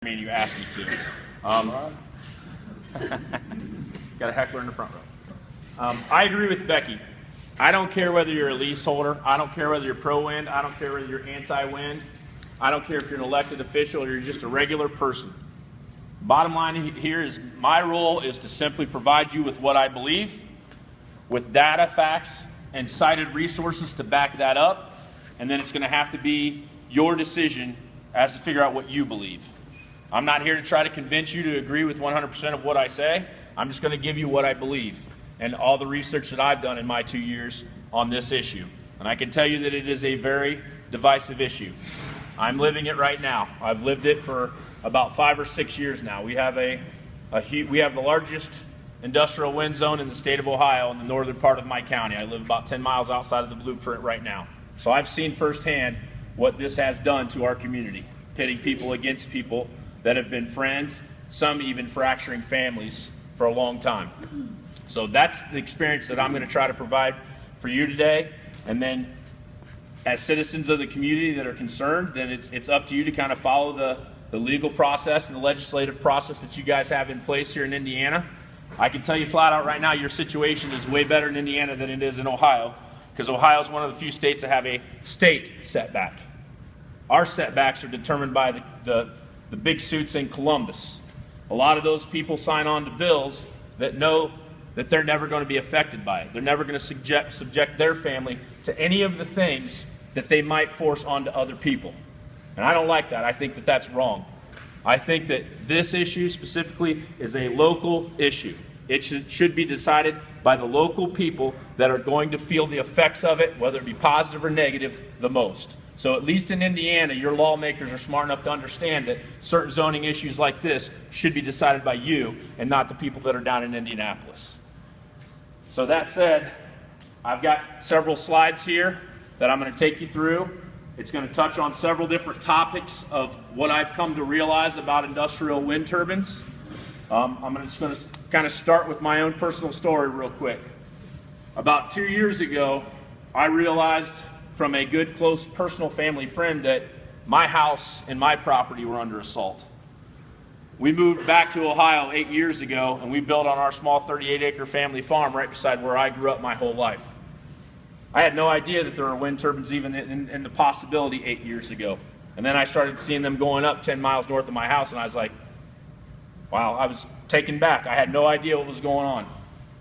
mean, you asked me to. Got a heckler in the front row. I agree with Becky. I don't care whether you're a leaseholder. I don't care whether you're pro-wind. I don't care whether you're anti-wind. I don't care if you're an elected official or you're just a regular person. Bottom line here is my role is to simply provide you with what I believe, with data, facts, and cited resources to back that up. And then it's going to have to be your decision as to figure out what you believe. I'm not here to try to convince you to agree with 100% of what I say. I'm just going to give you what I believe and all the research that I've done in my 2 years on this issue. And I can tell you that it is a very divisive issue. I'm living it right now. I've lived it for about 5 or 6 years now. We have we have the largest industrial wind zone in the state of Ohio in the northern part of my county. I live about 10 miles outside of the blueprint right now. So I've seen firsthand what this has done to our community, pitting people against people that have been friends, some even fracturing families for a long time. So that's the experience that I'm going to try to provide for you today. And then as citizens of the community that are concerned, then it's up to you to kind of follow the legal process and the legislative process that you guys have in place here in Indiana. I can tell you flat out right now, your situation is way better in Indiana than it is in Ohio, because Ohio is one of the few states that have a state setback. Our setbacks are determined by the big suits in Columbus. A lot of those people sign on to bills that know that they're never going to be affected by it. They're never going to subject their family to any of the things that they might force onto other people. And I don't like that. I think that that's wrong. I think that this issue specifically is a local issue. It should be decided by the local people that are going to feel the effects of it, whether it be positive or negative, the most. So at least in Indiana, your lawmakers are smart enough to understand that certain zoning issues like this should be decided by you and not the people that are down in Indianapolis. So that said, I've got several slides here that I'm going to take you through. It's going to touch on several different topics of what I've come to realize about industrial wind turbines. I'm just going to kind of start with my own personal story real quick. About 2 years ago, I realized from a good, close, personal family friend that my house and my property were under assault. We moved back to Ohio 8 years ago, and we built on our small 38-acre family farm right beside where I grew up my whole life. I had no idea that there were wind turbines even in the possibility 8 years ago. And then I started seeing them going up 10 miles north of my house, and I was like, wow, I was taken back. I had no idea what was going on.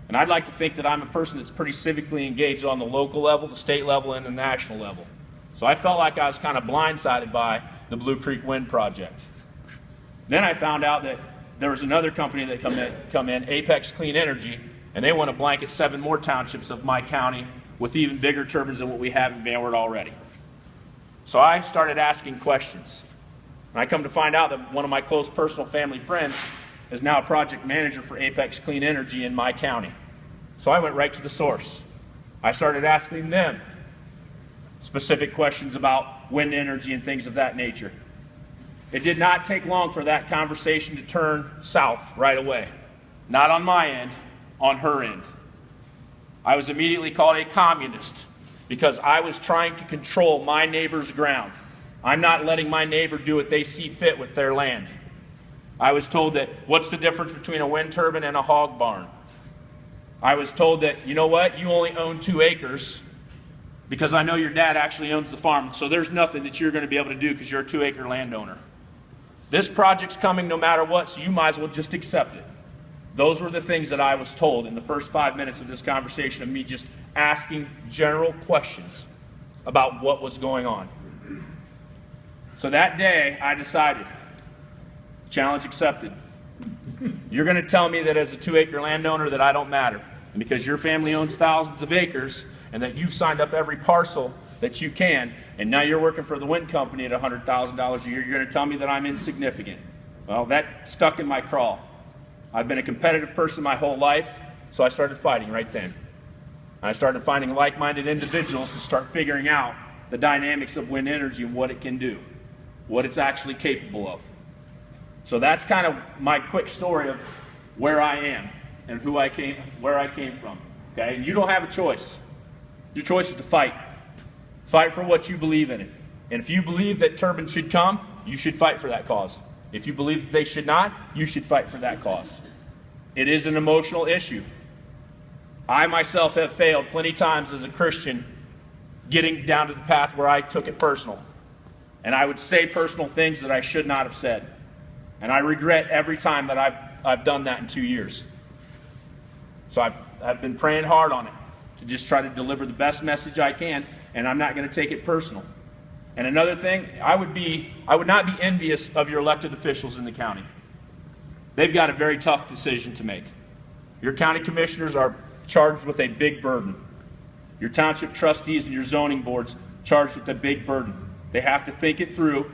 And I'd like to think that I'm a person that's pretty civically engaged on the local level, the state level, and the national level. So I felt like I was kind of blindsided by the Blue Creek Wind Project. Then I found out that there was another company that come in, Apex Clean Energy, and they want to blanket 7 more townships of my county with even bigger turbines than what we have in Van Wert already. So I started asking questions. And I come to find out that one of my close personal family friends is now a project manager for Apex Clean Energy in my county. So I went right to the source. I started asking them specific questions about wind energy and things of that nature. It did not take long for that conversation to turn south right away. Not on my end, on her end. I was immediately called a communist because I was trying to control my neighbor's ground. I'm not letting my neighbor do what they see fit with their land. I was told that, what's the difference between a wind turbine and a hog barn? I was told that, you know what, you only own 2 acres because I know your dad actually owns the farm, so there's nothing that you're going to be able to do because you're a 2-acre landowner. This project's coming no matter what, so you might as well just accept it. Those were the things that I was told in the first 5 minutes of this conversation of me just asking general questions about what was going on. So that day, I decided, challenge accepted. You're going to tell me that as a 2-acre landowner that I don't matter. And because your family owns thousands of acres and that you've signed up every parcel that you can, and now you're working for the wind company at $100,000 a year, you're going to tell me that I'm insignificant. Well, that stuck in my craw. I've been a competitive person my whole life, so I started fighting right then. I started finding like-minded individuals to start figuring out the dynamics of wind energy and what it can do, what it's actually capable of. So that's kind of my quick story of where I am and where I came from. Okay, and you don't have a choice. Your choice is to fight. Fight for what you believe in it. And if you believe that turbines should come, you should fight for that cause. If you believe that they should not, you should fight for that cause. It is an emotional issue. I myself have failed plenty times as a Christian getting down to the path where I took it personal. And I would say personal things that I should not have said. And I regret every time that I've done that in 2 years. So I've been praying hard on it to just try to deliver the best message I can, and I'm not going to take it personal. And another thing, I would not be envious of your elected officials in the county. They've got a very tough decision to make. Your county commissioners are charged with a big burden. Your township trustees and your zoning boards charged with a big burden. They have to think it through,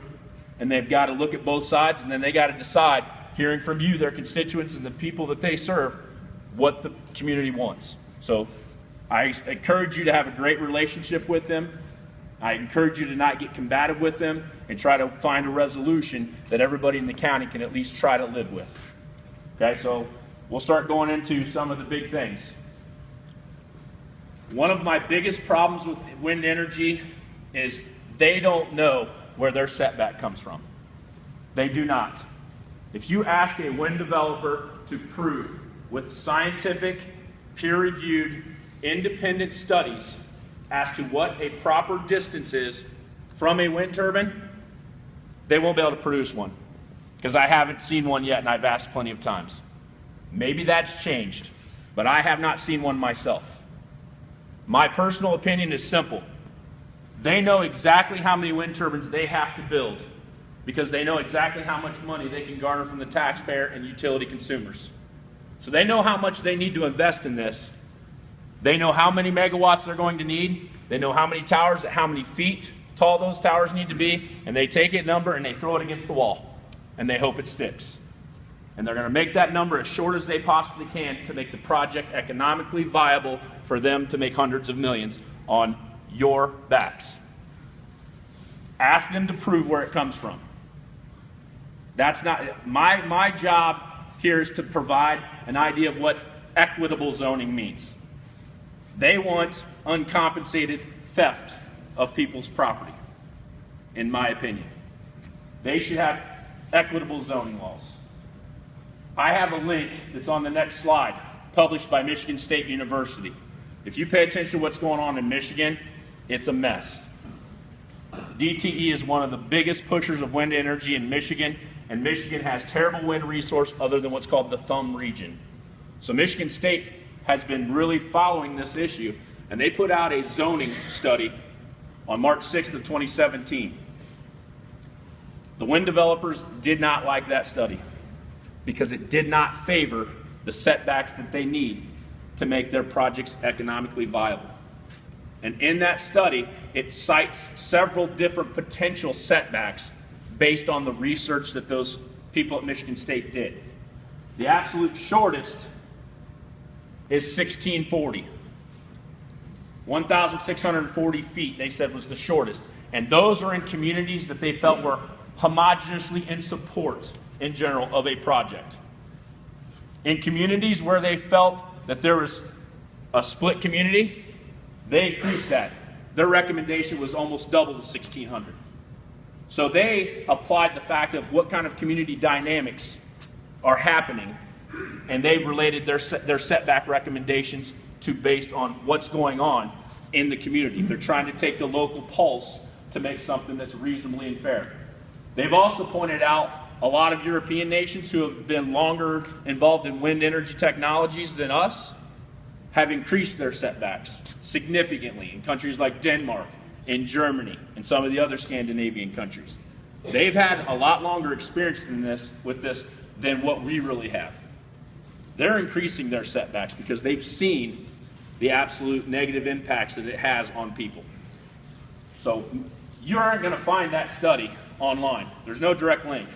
and they've got to look at both sides, and then they got to decide, hearing from you, their constituents and the people that they serve, what the community wants. So I encourage you to have a great relationship with them. I encourage you to not get combative with them and try to find a resolution that everybody in the county can at least try to live with. Okay, so we'll start going into some of the big things. One of my biggest problems with wind energy is they don't know where their setback comes from. They do not. If you ask a wind developer to prove with scientific, peer-reviewed, independent studies as to what a proper distance is from a wind turbine, they won't be able to produce one, because I haven't seen one yet, and I've asked plenty of times. Maybe that's changed, but I have not seen one myself. My personal opinion is simple. They know exactly how many wind turbines they have to build, because they know exactly how much money they can garner from the taxpayer and utility consumers. So they know how much they need to invest in this. They know how many megawatts they're going to need. They know how many towers, how many feet tall those towers need to be, and they take a number and they throw it against the wall, and they hope it sticks. And they're going to make that number as short as they possibly can to make the project economically viable for them to make hundreds of millions on your backs. Ask them to prove where it comes from. That's not my job here is to provide an idea of what equitable zoning means. They want uncompensated theft of people's property, in my opinion. They should have equitable zoning laws. I have a link that's on the next slide, published by Michigan State University. If you pay attention to what's going on in Michigan, it's a mess. DTE is one of the biggest pushers of wind energy in Michigan, and Michigan has terrible wind resource other than what's called the thumb region. So Michigan State has been really following this issue, and they put out a zoning study on March 6th of 2017. The wind developers did not like that study because it did not favor the setbacks that they need to make their projects economically viable. And in that study, it cites several different potential setbacks based on the research that those people at Michigan State did. The absolute shortest is 1640. 1,640 feet, they said, was the shortest. And those are in communities that they felt were homogeneously in support, in general, of a project. In communities where they felt that there was a split community, they increased that. Their recommendation was almost double the 1,600. So they applied the fact of what kind of community dynamics are happening, and they related their setback recommendations to based on what's going on in the community. They're trying to take the local pulse to make something that's reasonably and fair. They've also pointed out a lot of European nations who have been longer involved in wind energy technologies than us have increased their setbacks significantly in countries like Denmark, in Germany, and some of the other Scandinavian countries. They've had a lot longer experience with this than what we really have. They're increasing their setbacks because they've seen the absolute negative impacts that it has on people. So you aren't going to find that study online. There's no direct link.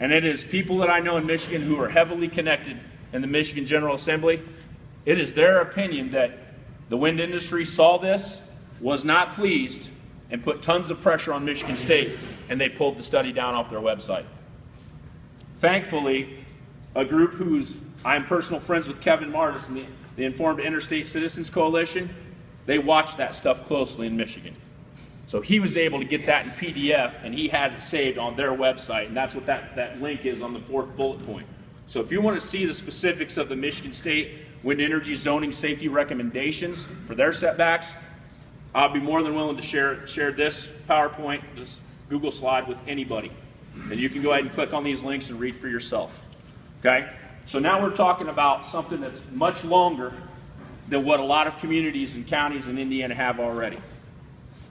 And it is people that I know in Michigan who are heavily connected in the Michigan General Assembly. It is their opinion that the wind industry saw this, was not pleased, and put tons of pressure on Michigan State, and they pulled the study down off their website. Thankfully, a group I'm personal friends with Kevin Martis and the Informed Interstate Citizens Coalition, they watch that stuff closely in Michigan. So he was able to get that in PDF, and he has it saved on their website, and that's what that link is on the 4th bullet point. So if you want to see the specifics of the Michigan State Wind Energy Zoning Safety Recommendations for their setbacks, I'll be more than willing to share this PowerPoint, this Google slide with anybody. And you can go ahead and click on these links and read for yourself. Okay? So now we're talking about something that's much longer than what a lot of communities and counties in Indiana have already.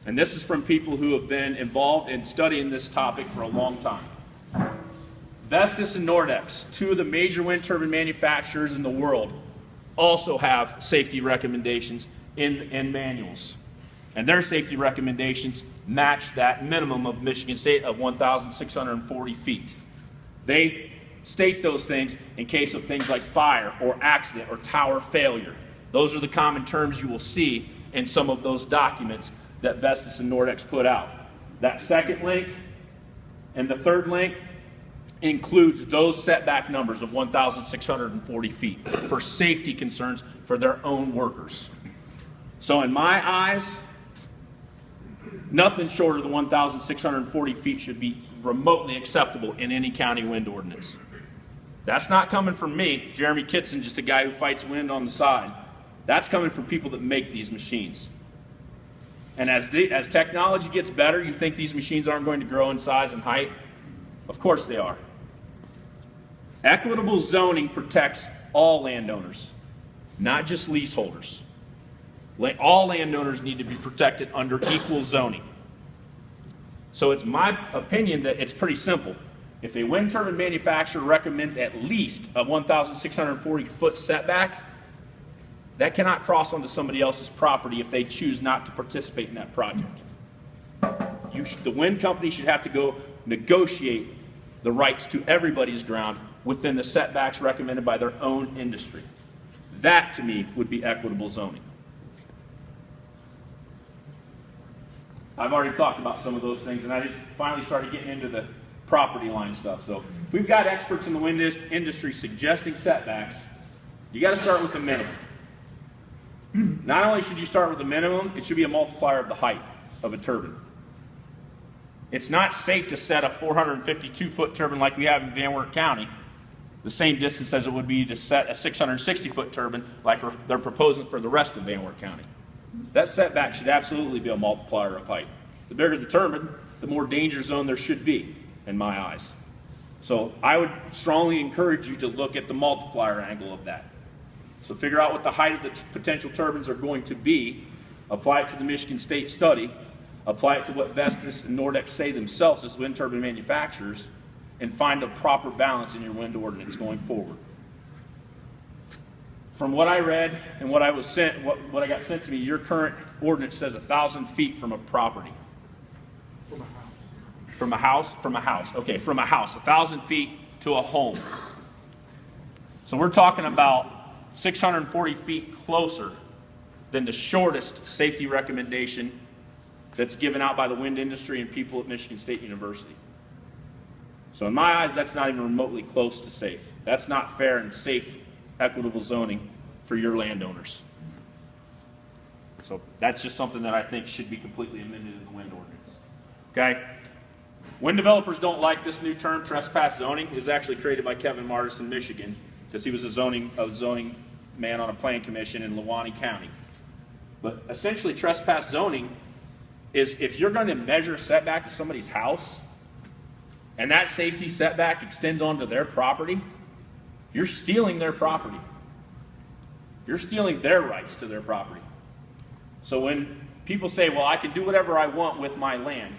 And this is from people who have been involved in studying this topic for a long time. Vestas and Nordex, 2 of the major wind turbine manufacturers in the world, also have safety recommendations in manuals. And their safety recommendations match that minimum of Michigan State of 1,640 feet. They state those things in case of things like fire or accident or tower failure. Those are the common terms you will see in some of those documents that Vestas and Nordex put out. That second link and the third link includes those setback numbers of 1,640 feet for safety concerns for their own workers. So in my eyes, nothing short of the 1,640 feet should be remotely acceptable in any county wind ordinance. That's not coming from me, Jeremy Kitson, just a guy who fights wind on the side. That's coming from people that make these machines. And as technology gets better, you think these machines aren't going to grow in size and height? Of course they are. Equitable zoning protects all landowners, not just leaseholders. All landowners need to be protected under equal zoning. So it's my opinion that it's pretty simple. If a wind turbine manufacturer recommends at least a 1,640 foot setback, that cannot cross onto somebody else's property if they choose not to participate in that project. The wind company should have to go negotiate the rights to everybody's ground within the setbacks recommended by their own industry. That, to me, would be equitable zoning. I've already talked about some of those things, and I just finally started getting into the property line stuff. So if we've got experts in the wind industry suggesting setbacks, you got to start with the minimum. Not only should you start with the minimum, it should be a multiplier of the height of a turbine. It's not safe to set a 452-foot turbine like we have in Van Wert County, the same distance as it would be to set a 660-foot turbine like they're proposing for the rest of Van Wert County. That setback should absolutely be a multiplier of height. The bigger the turbine, the more danger zone there should be, in my eyes. So I would strongly encourage you to look at the multiplier angle of that. So figure out what the height of the potential turbines are going to be, apply it to the Michigan State study, apply it to what Vestas and Nordex say themselves as wind turbine manufacturers, and find a proper balance in your wind ordinance going forward. From what I read and what I was sent, what I got sent to me, your current ordinance says 1,000 feet from a property. From a house? From a house. Okay, from a house. 1,000 feet to a home. So we're talking about 640 feet closer than the shortest safety recommendation that's given out by the wind industry and people at Michigan State University. So in my eyes, that's not even remotely close to safe. That's not fair and safe, equitable zoning for your landowners. So that's just something that I think should be completely amended in the wind ordinance. Okay? Wind developers don't like this new term, trespass zoning. It was actually created by Kevin Martis in Michigan because he was a zoning man on a plan commission in Lewani County. But essentially, trespass zoning is if you're going to measure a setback to somebody's house and that safety setback extends onto their property, you're stealing their property. You're stealing their rights to their property. So when people say, well, I can do whatever I want with my land,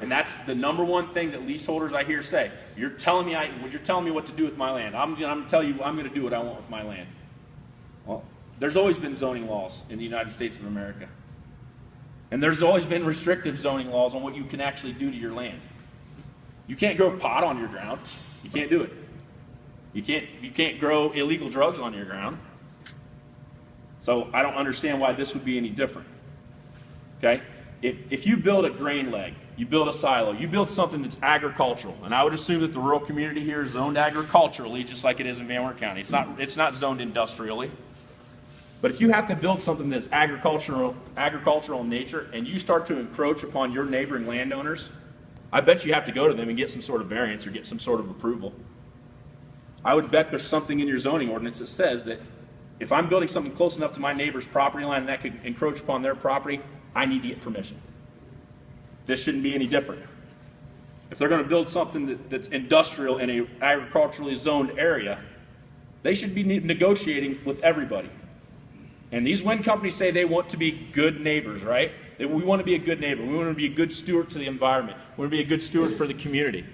and that's the number one thing that leaseholders I hear say, you're telling me what to do with my land. I'm going to tell you I'm going to do what I want with my land. Well, there's always been zoning laws in the United States of America. And there's always been restrictive zoning laws on what you can actually do to your land. You can't grow pot on your ground. You can't do it. You can't grow illegal drugs on your ground. So I don't understand why this would be any different. Okay? If you build a grain leg, you build a silo, you build something that's agricultural, and I would assume that the rural community here is zoned agriculturally just like it is in Van Wert County. It's not zoned industrially. But if you have to build something that's agricultural in nature and you start to encroach upon your neighboring landowners, I bet you have to go to them and get some sort of variance or get some sort of approval. I would bet there's something in your zoning ordinance that says that if I'm building something close enough to my neighbor's property line and that could encroach upon their property, I need to get permission. This shouldn't be any different. If they're going to build something that's industrial in an agriculturally zoned area, they should be negotiating with everybody. And these wind companies say they want to be good neighbors, right? We want to be a good neighbor. We want to be a good steward to the environment. We want to be a good steward for the community.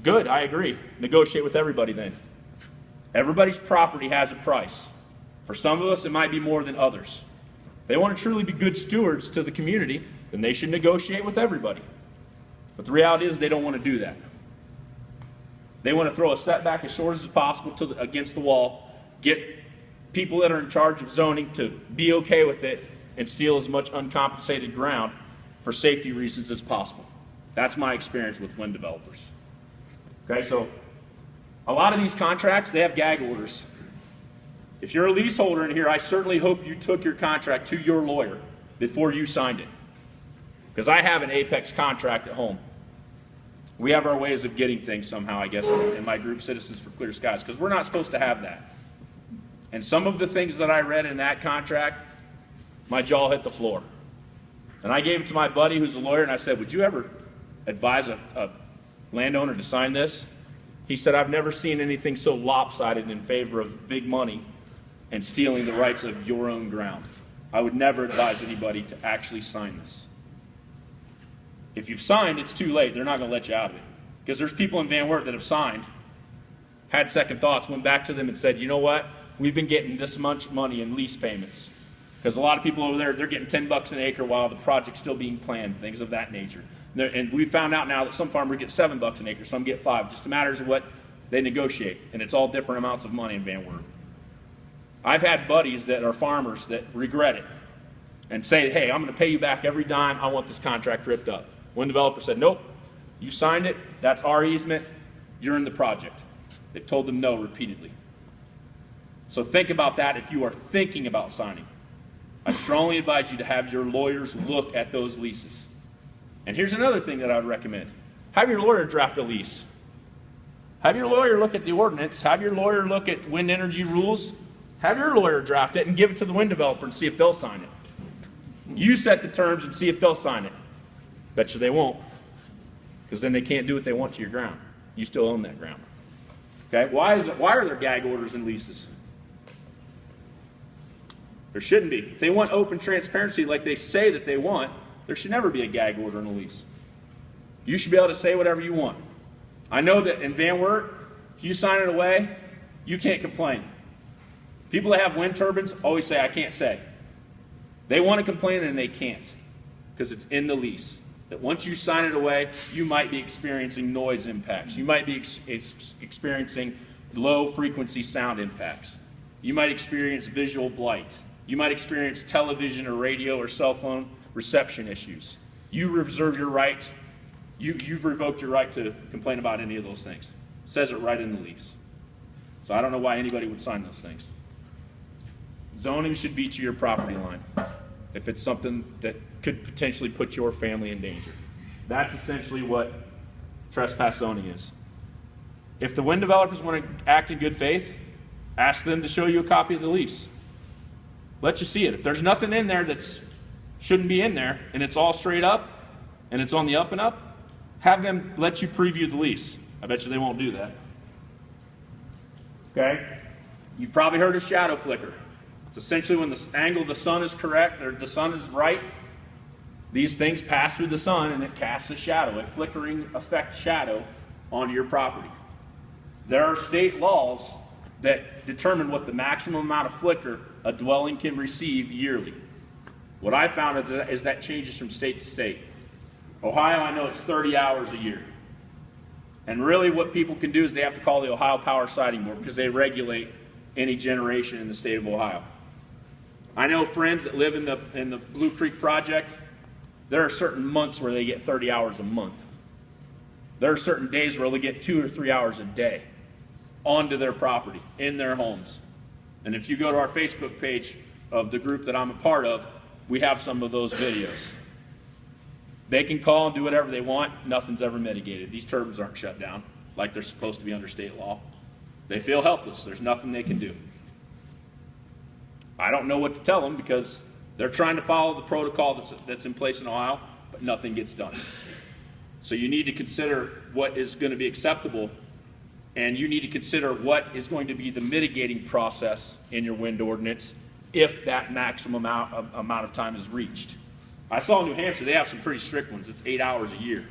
Good, I agree. Negotiate with everybody then. Everybody's property has a price. For some of us, it might be more than others. If they want to truly be good stewards to the community, then they should negotiate with everybody. But the reality is they don't want to do that. They want to throw a setback as short as possible against the wall, get people that are in charge of zoning to be okay with it, and steal as much uncompensated ground for safety reasons as possible. That's my experience with wind developers. Okay, so a lot of these contracts, they have gag orders. If you're a leaseholder in here, I certainly hope you took your contract to your lawyer before you signed it. Because I have an Apex contract at home. We have our ways of getting things somehow, I guess, in my group, Citizens for Clear Skies, because we're not supposed to have that. And some of the things that I read in that contract, my jaw hit the floor. And I gave it to my buddy who's a lawyer, and I said, would you ever advise a landowner to sign this? He said, I've never seen anything so lopsided in favor of big money and stealing the rights of your own ground. I would never advise anybody to actually sign this. If you've signed, it's too late. They're not going to let you out of it. Because there's people in Van Wert that have signed, had second thoughts, went back to them and said, you know what? We've been getting this much money in lease payments. Because a lot of people over there, they're getting $10 an acre while the project's still being planned, things of that nature. And we found out now that some farmers get $7 an acre, some get $5. Just matters of what they negotiate. And it's all different amounts of money in Van Wert. I've had buddies that are farmers that regret it and say, hey, I'm going to pay you back every dime. I want this contract ripped up. One developer said, nope, you signed it. That's our easement. You're in the project. They've told them no repeatedly. So think about that if you are thinking about signing. I strongly advise you to have your lawyers look at those leases. And here's another thing that I would recommend. Have your lawyer draft a lease. Have your lawyer look at the ordinance. Have your lawyer look at wind energy rules. Have your lawyer draft it and give it to the wind developer and see if they'll sign it. You set the terms and see if they'll sign it. Bet you they won't. Because then they can't do what they want to your ground. You still own that ground. Okay? Why are there gag orders and leases? There shouldn't be. If they want open transparency like they say that they want, there should never be a gag order and a lease. You should be able to say whatever you want. I know that in Van Wert, if you sign it away, you can't complain. People that have wind turbines always say, I can't say. They want to complain and they can't because it's in the lease. That once you sign it away, you might be experiencing noise impacts. You might be experiencing low frequency sound impacts. You might experience visual blight. You might experience television or radio or cell phone reception issues. You reserve your right, you've revoked your right to complain about any of those things. It says it right in the lease. So I don't know why anybody would sign those things. Zoning should be to your property line if it's something that could potentially put your family in danger. That's essentially what trespass zoning is. If the wind developers want to act in good faith, ask them to show you a copy of the lease. Let you see it. If there's nothing in there that shouldn't be in there and it's all straight up and it's on the up and up, have them let you preview the lease. I bet you they won't do that. Okay? You've probably heard of shadow flicker. It's essentially when the angle of the sun is correct or the sun is right, these things pass through the sun and it casts a shadow, a flickering effect shadow onto your property. There are state laws that determine what the maximum amount of flicker a dwelling can receive yearly. What I found is that changes from state to state. Ohio, I know it's 30 hours a year. And really what people can do is they have to call the Ohio Power Siting Board because they regulate any generation in the state of Ohio. I know friends that live in the Blue Creek Project, there are certain months where they get 30 hours a month. There are certain days where they get 2 or 3 hours a day onto their property, in their homes. And if you go to our Facebook page, of the group that I'm a part of, we have some of those videos. They can call and do whatever they want. Nothing's ever mitigated. These turbines aren't shut down like they're supposed to be under state law. They feel helpless. There's nothing they can do. I don't know what to tell them because they're trying to follow the protocol that's in place in Ohio, but nothing gets done. So you need to consider what is going to be acceptable, and you need to consider what is going to be the mitigating process in your wind ordinance if that maximum amount of time is reached. I saw in New Hampshire, they have some pretty strict ones. It's 8 hours a year.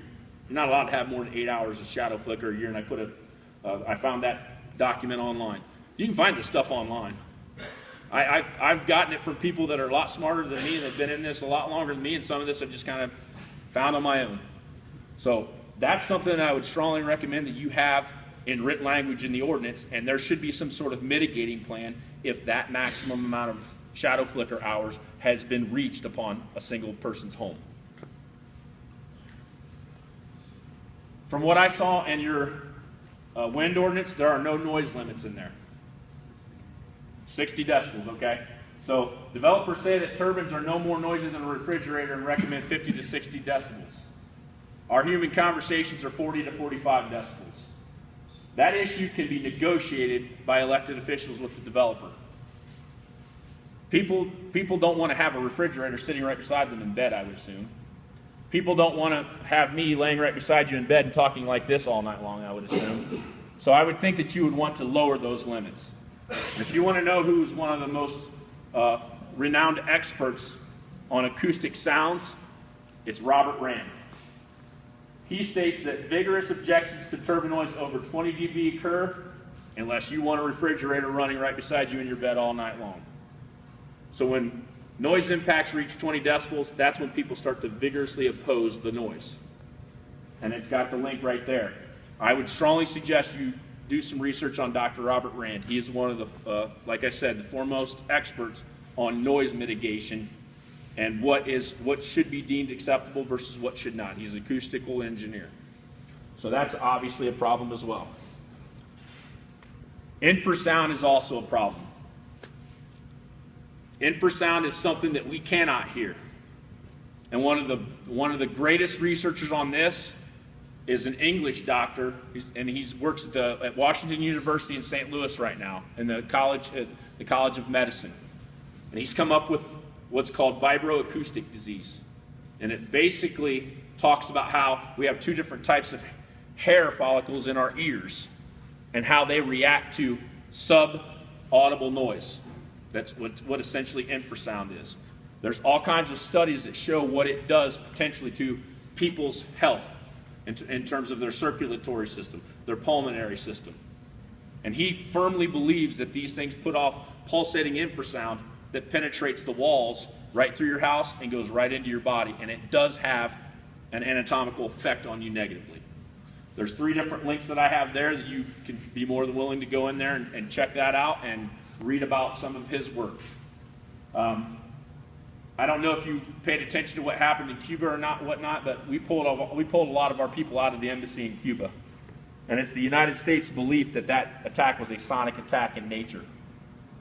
You're not allowed to have more than 8 hours of shadow flicker a year, and I found that document online. You can find this stuff online. I've gotten it from people that are a lot smarter than me and have been in this a lot longer than me, and some of this I've just kind of found on my own. So that's something that I would strongly recommend that you have in written language in the ordinance, and there should be some sort of mitigating plan if that maximum amount of shadow flicker hours has been reached upon a single person's home. From what I saw in your wind ordinance, there are no noise limits in there. 60 decibels, okay? So developers say that turbines are no more noisy than a refrigerator and recommend 50 to 60 decibels. Our human conversations are 40 to 45 decibels. That issue can be negotiated by elected officials with the developer. People don't want to have a refrigerator sitting right beside them in bed, I would assume. People don't want to have me laying right beside you in bed and talking like this all night long, I would assume. So I would think that you would want to lower those limits. And if you want to know who's one of the most renowned experts on acoustic sounds, it's Robert Rand. He states that vigorous objections to turbine noise over 20 dB occur unless you want a refrigerator running right beside you in your bed all night long. So when noise impacts reach 20 decibels, that's when people start to vigorously oppose the noise. And it's got the link right there. I would strongly suggest you do some research on Dr. Robert Rand. He is one of the, like I said, the foremost experts on noise mitigation and what should be deemed acceptable versus what should not. He's an acoustical engineer. So that's obviously a problem as well. Infrasound is also a problem. Infrasound is something that we cannot hear. And one of the greatest researchers on this is an English doctor, and he works at Washington University in St. Louis right now, in the College of Medicine. And he's come up with what's called vibroacoustic disease. And it basically talks about how we have two different types of hair follicles in our ears and how they react to sub-audible noise. That's what essentially infrasound is. There's all kinds of studies that show what it does potentially to people's health in terms of their circulatory system, their pulmonary system. And he firmly believes that these things put off pulsating infrasound that penetrates the walls right through your house and goes right into your body, and it does have an anatomical effect on you negatively. There's 3 different links that I have there that you can be more than willing to go in there and check that out and read about some of his work. I don't know if you paid attention to what happened in Cuba or not, whatnot, but we pulled a lot of our people out of the embassy in Cuba. And it's the United States' belief that that attack was a sonic attack in nature.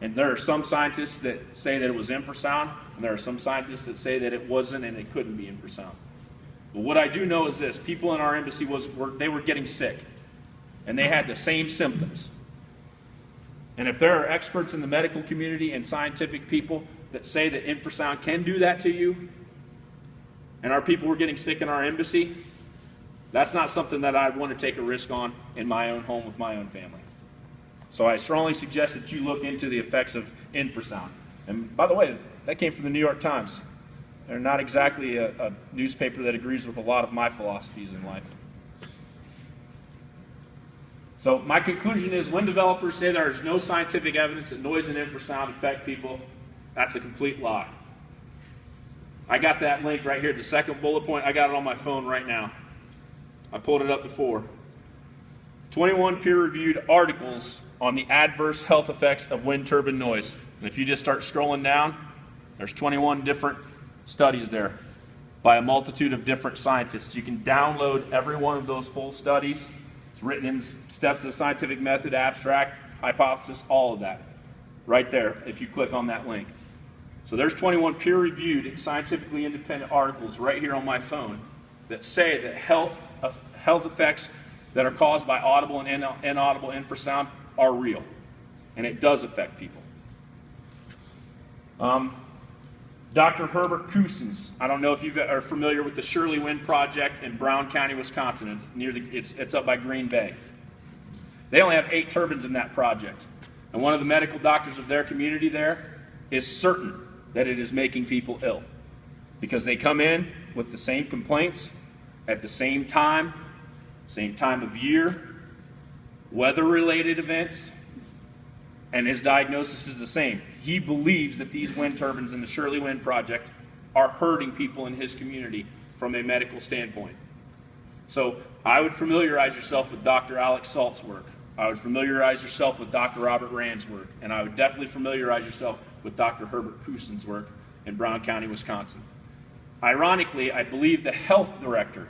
And there are some scientists that say that it was infrasound, and there are some scientists that say that it wasn't and it couldn't be infrasound. But what I do know is this: people in our embassy they were getting sick, and they had the same symptoms. And if there are experts in the medical community and scientific people that say that infrasound can do that to you, and our people were getting sick in our embassy, that's not something that I'd want to take a risk on in my own home with my own family. So I strongly suggest that you look into the effects of infrasound. And by the way, that came from the New York Times. They're not exactly a newspaper that agrees with a lot of my philosophies in life. So my conclusion is, when developers say there is no scientific evidence that noise and infrasound affect people, that's a complete lie. I got that link right here, the second bullet point. I got it on my phone right now. I pulled it up before. 21 peer-reviewed articles on the adverse health effects of wind turbine noise. And if you just start scrolling down, there's 21 different studies there by a multitude of different scientists. You can download every one of those full studies. It's written in Steps of the Scientific Method, Abstract, Hypothesis, all of that. Right there, if you click on that link. So there's 21 peer-reviewed, scientifically independent articles right here on my phone that say that health effects that are caused by audible and inaudible infrasound are real, and it does affect people. Dr. Herbert Cousins, I don't know if you are familiar with the Shirley Wind Project in Brown County, Wisconsin. It's up by Green Bay. They only have 8 turbines in that project, and one of the medical doctors of their community there is certain that it is making people ill because they come in with the same complaints at the same time of year, weather-related events, and his diagnosis is the same. He believes that these wind turbines in the Shirley Wind Project are hurting people in his community from a medical standpoint. So I would familiarize yourself with Dr. Alex Salt's work. I would familiarize yourself with Dr. Robert Rand's work, and I would definitely familiarize yourself with Dr. Herbert Cousins' work in Brown County, Wisconsin. Ironically, I believe the health director,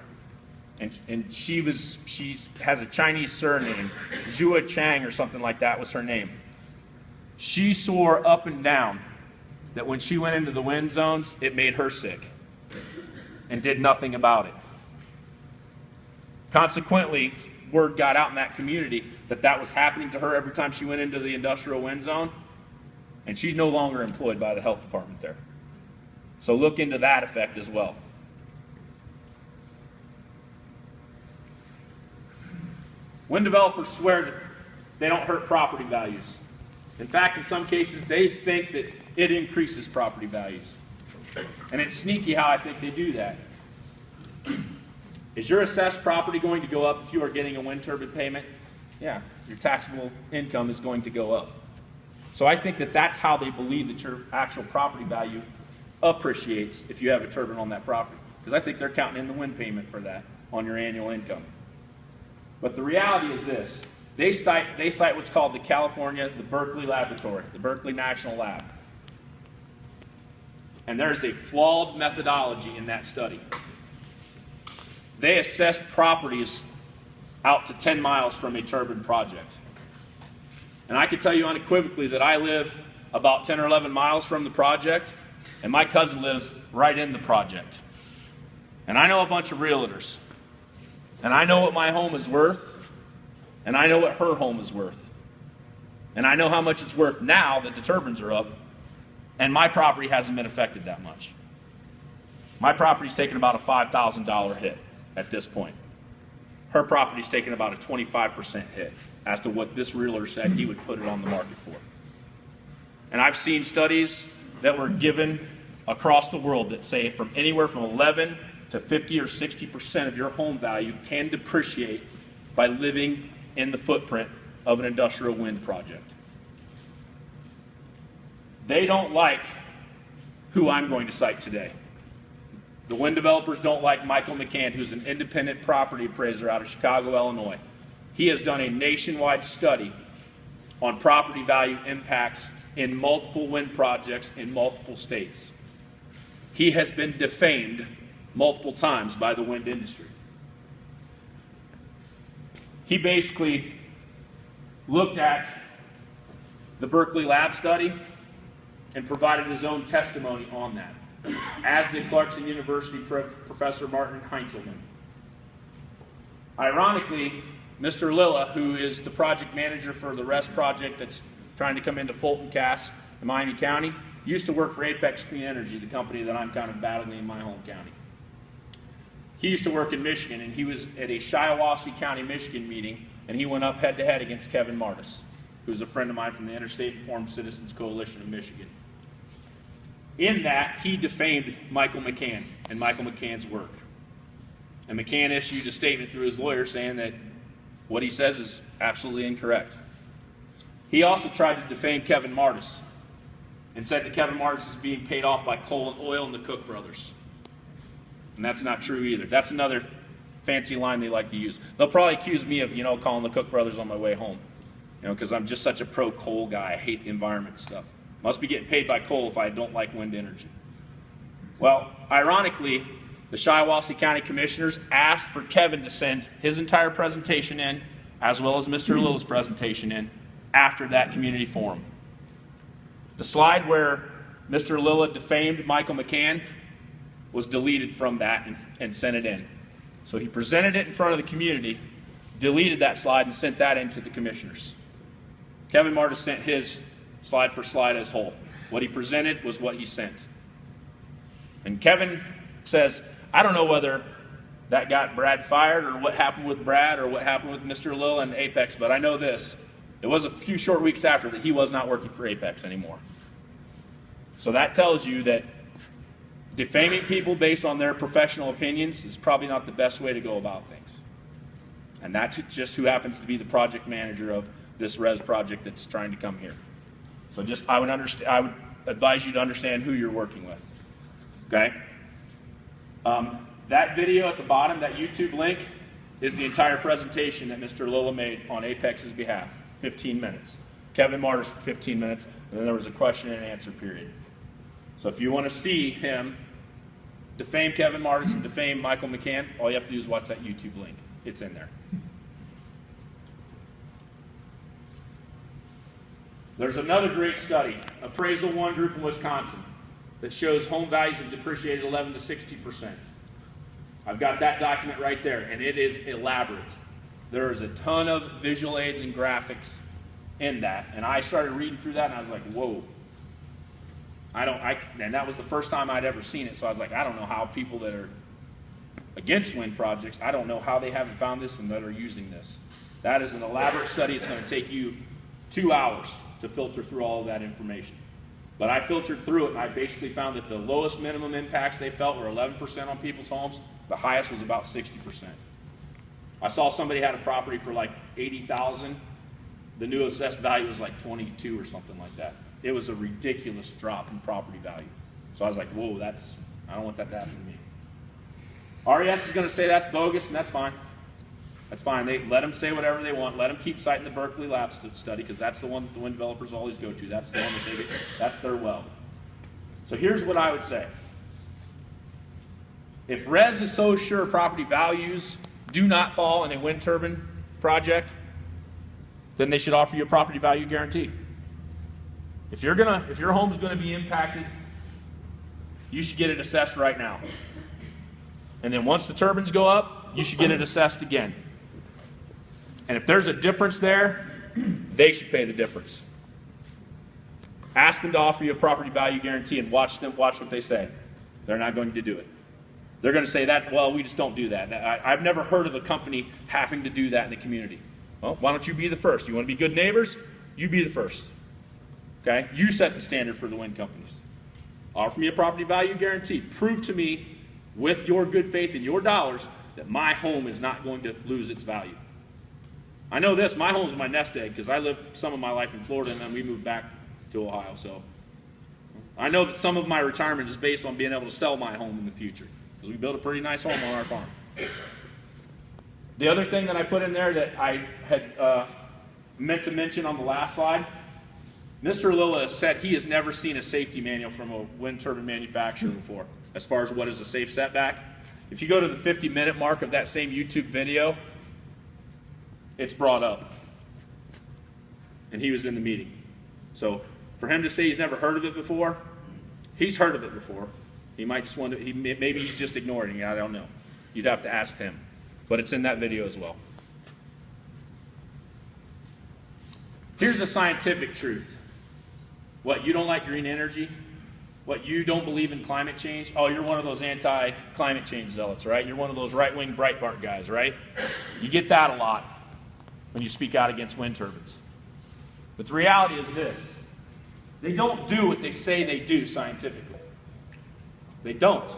and she has a Chinese surname, Zhua Chang or something like that was her name. She swore up and down that when she went into the wind zones, it made her sick and did nothing about it. Consequently, word got out in that community that that was happening to her every time she went into the industrial wind zone, and she's no longer employed by the health department there. So look into that effect as well. Wind developers swear that they don't hurt property values. In fact, in some cases, they think that it increases property values. And it's sneaky how I think they do that. Is your assessed property going to go up if you are getting a wind turbine payment? Yeah, your taxable income is going to go up. So I think that that's how they believe that your actual property value appreciates if you have a turbine on that property. Because I think they're counting in the wind payment for that on your annual income. But the reality is this. They cite what's called the Berkeley Laboratory, the Berkeley National Lab. And there's a flawed methodology in that study. They assessed properties out to 10 miles from a turbine project. And I can tell you unequivocally that I live about 10 or 11 miles from the project, and my cousin lives right in the project. And I know a bunch of realtors. And I know what my home is worth, and I know what her home is worth. And I know how much it's worth now that the turbines are up, and my property hasn't been affected that much. My property's taken about a $5,000 hit at this point. Her property's taken about a 25% hit as to what this realtor said he would put it on the market for. And I've seen studies that were given across the world that say from anywhere from 11 to 50 or 60% of your home value can depreciate by living in the footprint of an industrial wind project. They don't like who I'm going to cite today. The wind developers don't like Michael McCann, who's an independent property appraiser out of Chicago, Illinois. He has done a nationwide study on property value impacts in multiple wind projects in multiple states. He has been defamed multiple times by the wind industry. He basically looked at the Berkeley Lab study and provided his own testimony on that, as did Clarkson University Professor Martin Heinzelman. Ironically, Mr. Lilla, who is the project manager for the REST project that's trying to come into Fulton Cass in Miami County, used to work for Apex Clean Energy, the company that I'm kind of battling in my home county. He used to work in Michigan, and he was at a Shiawassee County, Michigan meeting, and he went up head-to-head against Kevin Martis, who's a friend of mine from the Interstate Informed Citizens Coalition of Michigan. In that, he defamed Michael McCann and Michael McCann's work. And McCann issued a statement through his lawyer saying that what he says is absolutely incorrect. He also tried to defame Kevin Martis and said that Kevin Martis is being paid off by coal and oil and the Cook brothers. And that's not true either. That's another fancy line they like to use. They'll probably accuse me of, calling the Cook brothers on my way home, because I'm just such a pro-coal guy. I hate the environment and stuff. Must be getting paid by coal if I don't like wind energy. Well, ironically, the Shiawassee County Commissioners asked for Kevin to send his entire presentation in, as well as Mr. Lilla's presentation in, after that community forum. The slide where Mr. Lilla defamed Michael McCann was deleted from that and sent it in. So he presented it in front of the community, deleted that slide, and sent that into the commissioners. Kevin Martis sent his slide for slide as whole. What he presented was what he sent. And Kevin says, I don't know whether that got Brad fired or what happened with Brad or what happened with Mr. Lilla and Apex, but I know this. It was a few short weeks after that he was not working for Apex anymore. So that tells you that defaming people based on their professional opinions is probably not the best way to go about things. And that's just who happens to be the project manager of this res project that's trying to come here. So I would advise you to understand who you're working with. Okay? That video at the bottom, that YouTube link, is the entire presentation that Mr. Lilla made on Apex's behalf. 15 minutes. Kevin Martis for 15 minutes, and then there was a question and answer period. So if you want to see him defame Kevin Martis and defame Michael McCann, all you have to do is watch that YouTube link. It's in there. There's another great study, Appraisal One Group in Wisconsin, that shows home values have depreciated 11 to 60%. I've got that document right there, and it is elaborate. There is a ton of visual aids and graphics in that, and I started reading through that, and I was like, whoa. And that was the first time I'd ever seen it, so I was like, I don't know how people that are against wind projects, I don't know how they haven't found this and that are using this. That is an elaborate study. It's going to take you 2 hours to filter through all of that information. But I filtered through it, and I basically found that the lowest minimum impacts they felt were 11% on people's homes. The highest was about 60%. I saw somebody had a property for like $80,000. The new assessed value was like 22 or something like that. It was a ridiculous drop in property value. So I was like, whoa, I don't want that to happen to me. RES is going to say that's bogus, and that's fine. That's fine. They let them say whatever they want. Let them keep citing the Berkeley Lab study, because that's the one that the wind developers always go to. That's the one that they get. That's their well. So here's what I would say. If RES is so sure property values do not fall in a wind turbine project, then they should offer you a property value guarantee. If your home's going to be impacted, you should get it assessed right now. And then once the turbines go up, you should get it assessed again. And if there's a difference there, they should pay the difference. Ask them to offer you a property value guarantee and watch what they say. They're not going to do it. They're going to say that, well, we just don't do that. I've never heard of a company having to do that in the community. Well, why don't you be the first? You want to be good neighbors? You be the first. Okay? You set the standard for the wind companies. Offer me a property value guarantee. Prove to me, with your good faith and your dollars, that my home is not going to lose its value. I know this, my home is my nest egg, because I lived some of my life in Florida and then we moved back to Ohio. So I know that some of my retirement is based on being able to sell my home in the future, because we built a pretty nice home on our farm. The other thing that I put in there that I had meant to mention on the last slide, Mr. Lilla said he has never seen a safety manual from a wind turbine manufacturer before, as far as what is a safe setback. If you go to the 50-minute mark of that same YouTube video, it's brought up. And he was in the meeting. So for him to say he's never heard of it before, he's heard of it before. He might just want to, maybe he's just ignoring it. I don't know. You'd have to ask him. But it's in that video as well. Here's the scientific truth. What, you don't like green energy? What, you don't believe in climate change? Oh, you're one of those anti-climate change zealots, right? You're one of those right-wing Breitbart guys, right? You get that a lot when you speak out against wind turbines. But the reality is this. They don't do what they say they do scientifically. They don't.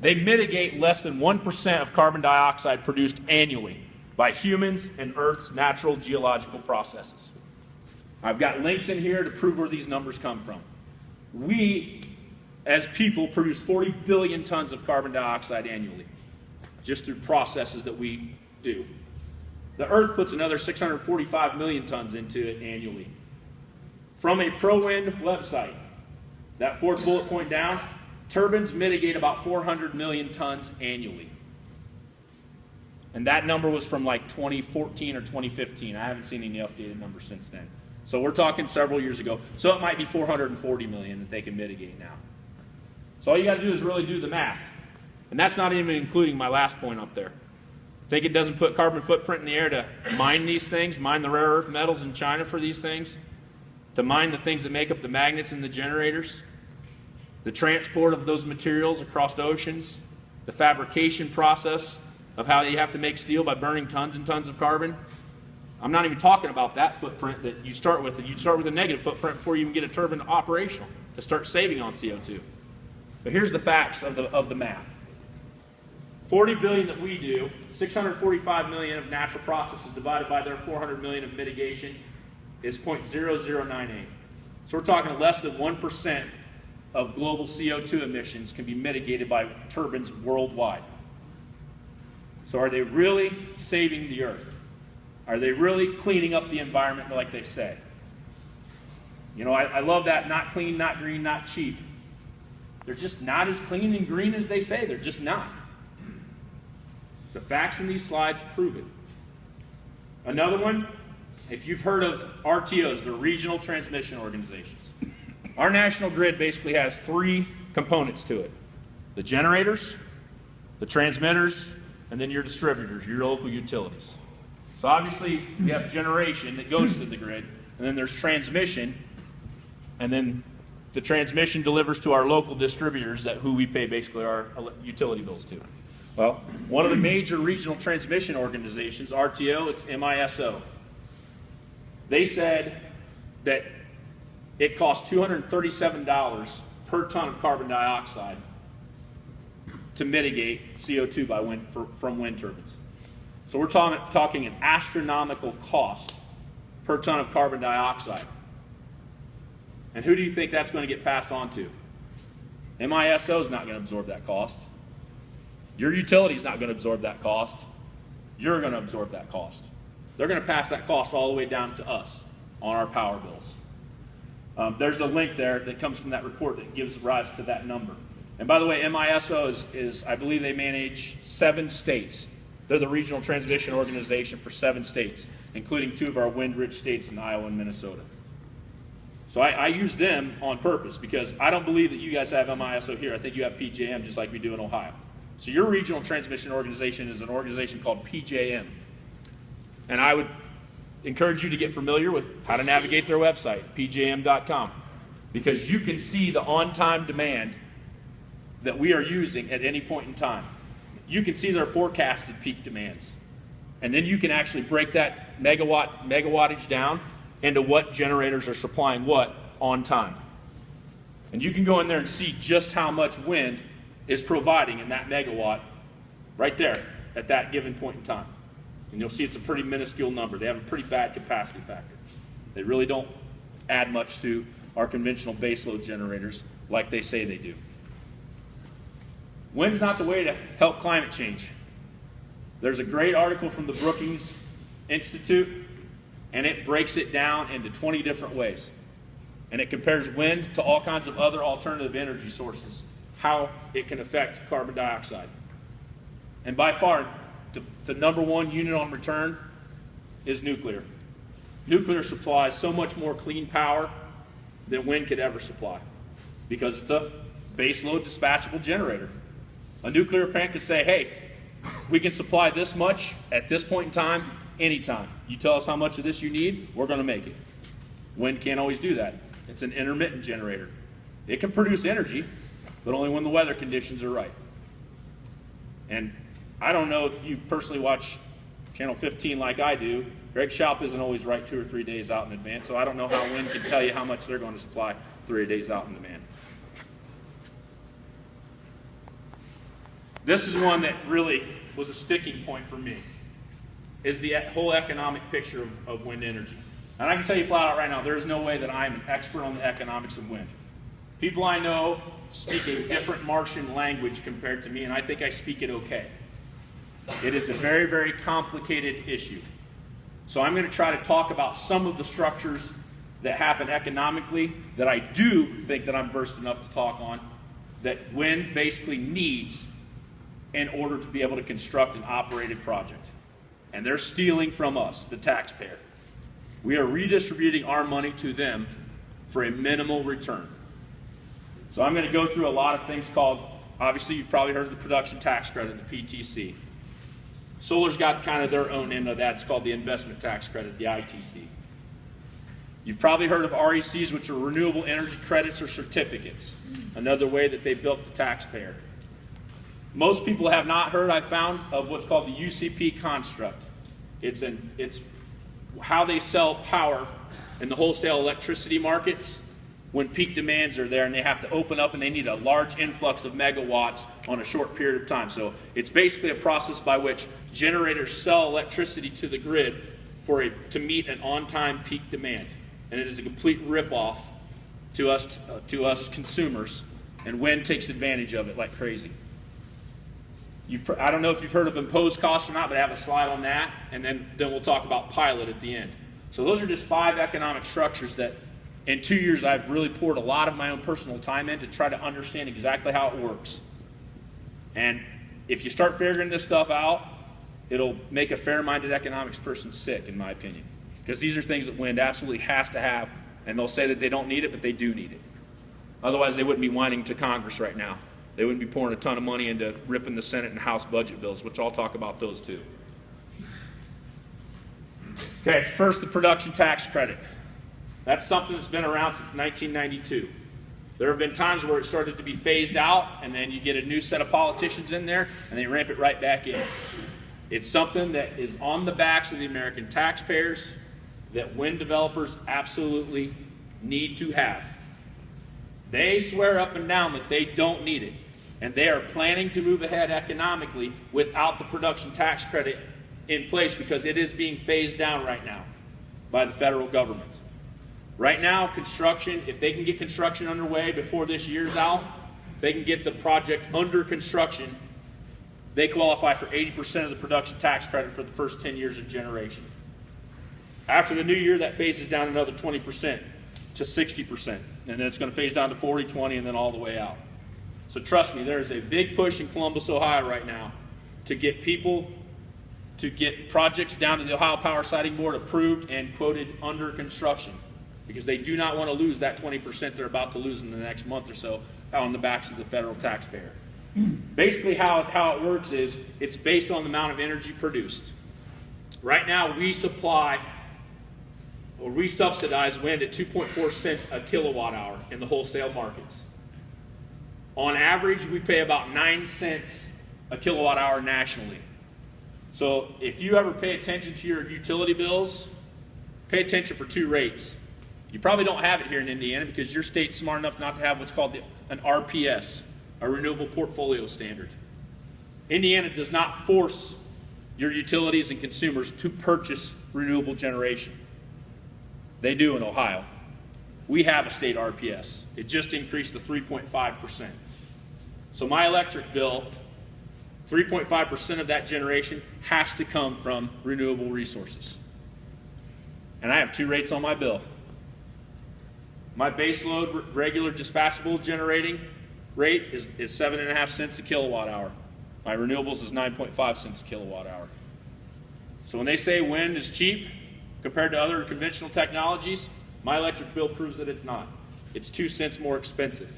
They mitigate less than 1% of carbon dioxide produced annually by humans and Earth's natural geological processes. I've got links in here to prove where these numbers come from. We, as people, produce 40 billion tons of carbon dioxide annually, just through processes that we do. The Earth puts another 645 million tons into it annually. From a ProWind website, that fourth bullet point down, turbines mitigate about 400 million tons annually. And that number was from like 2014 or 2015. I haven't seen any updated numbers since then. So we're talking several years ago. So it might be 440 million that they can mitigate now. So all you got to do is really do the math. And that's not even including my last point up there. Think it doesn't put carbon footprint in the air to mine these things, mine the rare earth metals in China for these things, to mine the things that make up the magnets in the generators, the transport of those materials across oceans, the fabrication process of how you have to make steel by burning tons and tons of carbon. I'm not even talking about that footprint that you start with. You start with a negative footprint before you even get a turbine operational to start saving on CO2. But here's the facts of the math. 40 billion that we do, 645 million of natural processes divided by their 400 million of mitigation is 0.0098. So we're talking less than 1% of global CO2 emissions can be mitigated by turbines worldwide. So are they really saving the earth? Are they really cleaning up the environment like they say? You know, I love that not clean, not green, not cheap. They're just not as clean and green as they say. They're just not. The facts in these slides prove it. Another one, if you've heard of RTOs, they're regional transmission organizations. Our national grid basically has three components to it: the generators, the transmitters, and then your distributors, your local utilities. So obviously you have generation that goes to the grid, and then there's transmission, and then the transmission delivers to our local distributors who we pay basically our utility bills to. Well, one of the major regional transmission organizations, RTO, it's MISO. They said that it costs $237 per ton of carbon dioxide to mitigate CO2 from wind turbines. So we're talking an astronomical cost per ton of carbon dioxide. And who do you think that's going to get passed on to? MISO is not going to absorb that cost. Your utility is not going to absorb that cost. You're going to absorb that cost. They're going to pass that cost all the way down to us on our power bills. There's a link there that comes from that report that gives rise to that number. And by the way, MISO is I believe they manage 7 states. They're the regional transmission organization for 7 states, including 2 of our wind-rich states in Iowa and Minnesota. So I use them on purpose because I don't believe that you guys have MISO here. I think you have PJM just like we do in Ohio. So your regional transmission organization is an organization called PJM. And I would encourage you to get familiar with how to navigate their website, pjm.com, because you can see the on-time demand that we are using at any point in time. You can see their forecasted peak demands. And then you can actually break that megawattage down into what generators are supplying what on time. And you can go in there and see just how much wind is providing in that megawatt right there at that given point in time. And you'll see it's a pretty minuscule number. They have a pretty bad capacity factor. They really don't add much to our conventional baseload generators like they say they do. Wind's not the way to help climate change. There's a great article from the Brookings Institute, and it breaks it down into 20 different ways. And it compares wind to all kinds of other alternative energy sources, how it can affect carbon dioxide. And by far, the number one unit on return is nuclear. Nuclear supplies so much more clean power than wind could ever supply because it's a baseload dispatchable generator. A nuclear plant could say, hey, we can supply this much at this point in time, anytime. You tell us how much of this you need, we're going to make it. Wind can't always do that. It's an intermittent generator. It can produce energy, but only when the weather conditions are right. And I don't know if you personally watch Channel 15 like I do. Greg Schaub isn't always right 2 or 3 days out in advance, so I don't know how wind can tell you how much they're going to supply 3 days out in advance. This is one that really was a sticking point for me, is the whole economic picture of wind energy. And I can tell you flat out right now, there is no way that I'm an expert on the economics of wind. People I know speak a different Martian language compared to me, and I think I speak it okay. It is a very, very complicated issue. So I'm going to try to talk about some of the structures that happen economically that I do think that I'm versed enough to talk on, that wind basically needs in order to be able to construct an operated project. And they're stealing from us, the taxpayer. We are redistributing our money to them for a minimal return. So I'm going to go through a lot of things called, obviously you've probably heard of the production tax credit, the PTC. Solar's got kind of their own end of that. It's called the investment tax credit, the ITC. You've probably heard of RECs, which are renewable energy credits or certificates, another way that they bilk the taxpayer. Most people have not heard, I found, of what's called the UCP construct. It's how they sell power in the wholesale electricity markets when peak demands are there and they have to open up and they need a large influx of megawatts on a short period of time. So it's basically a process by which generators sell electricity to the grid to meet an on-time peak demand. And it is a complete ripoff to us consumers, and wind takes advantage of it like crazy. I don't know if you've heard of imposed costs or not, but I have a slide on that, and then we'll talk about pilot at the end. So those are just 5 economic structures that in 2 years I've really poured a lot of my own personal time in to try to understand exactly how it works. And if you start figuring this stuff out, it'll make a fair-minded economics person sick, in my opinion. Because these are things that wind absolutely has to have, and they'll say that they don't need it, but they do need it. Otherwise, they wouldn't be whining to Congress right now. They wouldn't be pouring a ton of money into ripping the Senate and House budget bills, which I'll talk about those too. Okay, first the production tax credit. That's something that's been around since 1992. There have been times where it started to be phased out, and then you get a new set of politicians in there, and they ramp it right back in. It's something that is on the backs of the American taxpayers that wind developers absolutely need to have. They swear up and down that they don't need it, and they are planning to move ahead economically without the production tax credit in place because it is being phased down right now by the federal government. Right now, construction, if they can get construction underway before this year's out, if they can get the project under construction, they qualify for 80% of the production tax credit for the first 10 years of generation. After the new year, that phases down another 20% to 60%, and then it's going to phase down to 40, 20, and then all the way out. So trust me, there is a big push in Columbus, Ohio right now to get projects down to the Ohio Power Siting Board approved and quoted under construction, because they do not want to lose that 20% they're about to lose in the next month or so on the backs of the federal taxpayer. Basically how it works is it's based on the amount of energy produced. Right now we subsidize wind at 2.4 cents a kilowatt hour in the wholesale markets. On average, we pay about 9 cents a kilowatt hour nationally. So if you ever pay attention to your utility bills, pay attention for 2 rates. You probably don't have it here in Indiana because your state's smart enough not to have what's called an RPS, a Renewable Portfolio Standard. Indiana does not force your utilities and consumers to purchase renewable generation. They do in Ohio. We have a state RPS. It just increased to 3.5%. So my electric bill, 3.5% of that generation has to come from renewable resources. And I have 2 rates on my bill. My base load regular dispatchable generating rate is 7.5 cents a kilowatt hour. My renewables is 9.5 cents a kilowatt hour. So when they say wind is cheap compared to other conventional technologies, my electric bill proves that it's not. It's 2 cents more expensive.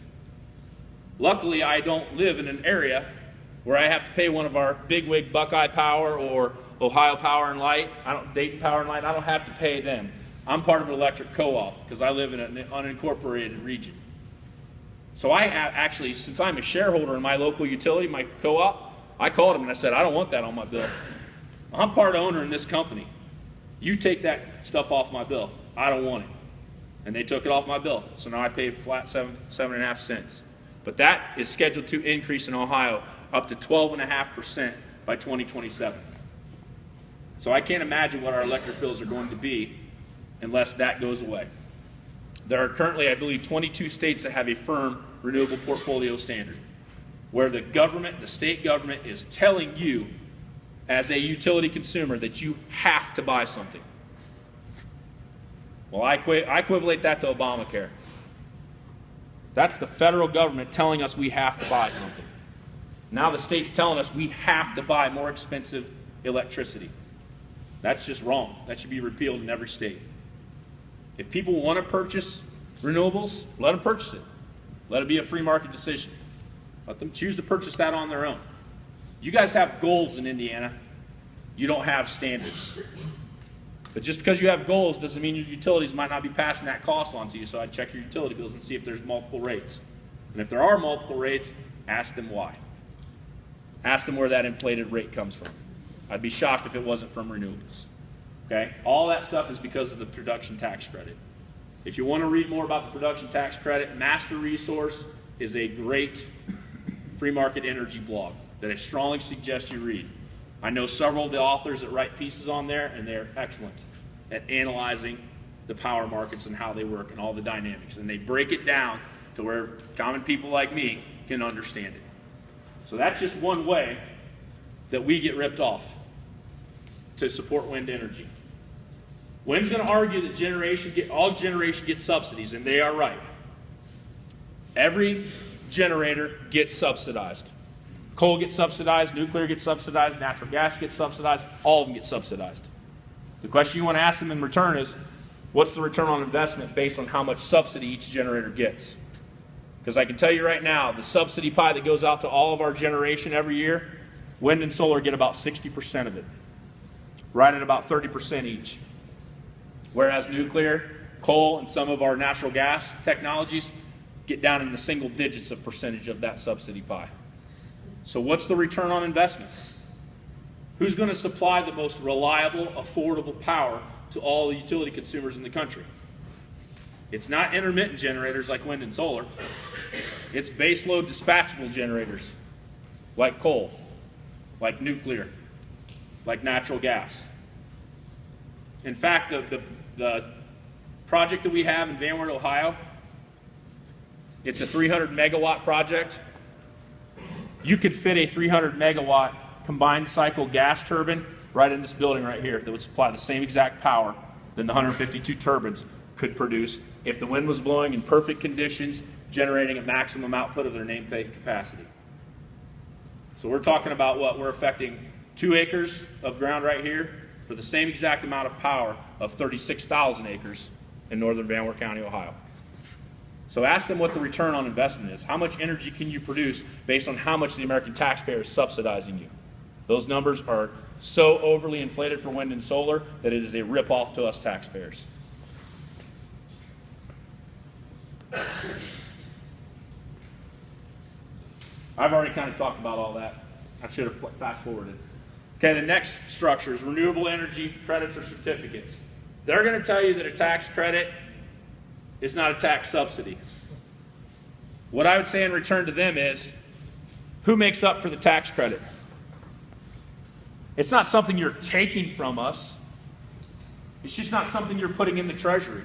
Luckily, I don't live in an area where I have to pay one of our bigwig Buckeye Power or Ohio Power and Light, Dayton Power and Light. I don't have to pay them. I'm part of an electric co-op because I live in an unincorporated region. So I actually, since I'm a shareholder in my local utility, my co-op, I called them and I said, I don't want that on my bill. I'm part owner in this company. You take that stuff off my bill. I don't want it. And they took it off my bill. So now I pay flat 7.5 cents. But that is scheduled to increase in Ohio up to 12.5% by 2027. So I can't imagine what our electric bills are going to be unless that goes away. There are currently, I believe, 22 states that have a firm renewable portfolio standard, where the government, the state government, is telling you as a utility consumer that you have to buy something. Well, I equivalent that to Obamacare. That's the federal government telling us we have to buy something. Now the state's telling us we have to buy more expensive electricity. That's just wrong. That should be repealed in every state. If people want to purchase renewables, let them purchase it. Let it be a free market decision. Let them choose to purchase that on their own. You guys have goals in Indiana. You don't have standards. But just because you have goals doesn't mean your utilities might not be passing that cost on to you. So I'd check your utility bills and see if there's multiple rates. And if there are multiple rates, ask them why. Ask them where that inflated rate comes from. I'd be shocked if it wasn't from renewables. Okay? All that stuff is because of the production tax credit. If you want to read more about the production tax credit, Master Resource is a great free market energy blog that I strongly suggest you read. I know several of the authors that write pieces on there, and they're excellent at analyzing the power markets and how they work and all the dynamics. And they break it down to where common people like me can understand it. So that's just one way that we get ripped off to support wind energy. Wind's going to argue that all generation gets subsidies, and they are right. Every generator gets subsidized. Coal gets subsidized, nuclear gets subsidized, natural gas gets subsidized, all of them get subsidized. The question you want to ask them in return is, what's the return on investment based on how much subsidy each generator gets? Because I can tell you right now, the subsidy pie that goes out to all of our generation every year, wind and solar get about 60% of it, right at about 30% each. Whereas nuclear, coal, and some of our natural gas technologies get down in the single digits of percentage of that subsidy pie. So what's the return on investment? Who's going to supply the most reliable, affordable power to all the utility consumers in the country? It's not intermittent generators like wind and solar. It's baseload dispatchable generators like coal, like nuclear, like natural gas. In fact, the project that we have in Van Wert, Ohio, it's a 300 megawatt project. You could fit a 300 megawatt combined cycle gas turbine right in this building right here that would supply the same exact power than the 152 turbines could produce if the wind was blowing in perfect conditions, generating a maximum output of their nameplate capacity. So we're talking about what? We're affecting 2 acres of ground right here for the same exact amount of power of 36,000 acres in northern Van Wert County, Ohio. So ask them what the return on investment is. How much energy can you produce based on how much the American taxpayer is subsidizing you? Those numbers are so overly inflated for wind and solar that it is a ripoff to us taxpayers. I've already kind of talked about all that. I should have fast forwarded. Okay, the next structure is renewable energy credits or certificates. They're going to tell you that a tax credit is not a tax subsidy. What I would say in return to them is, who makes up for the tax credit? It's not something you're taking from us. It's just not something you're putting in the Treasury.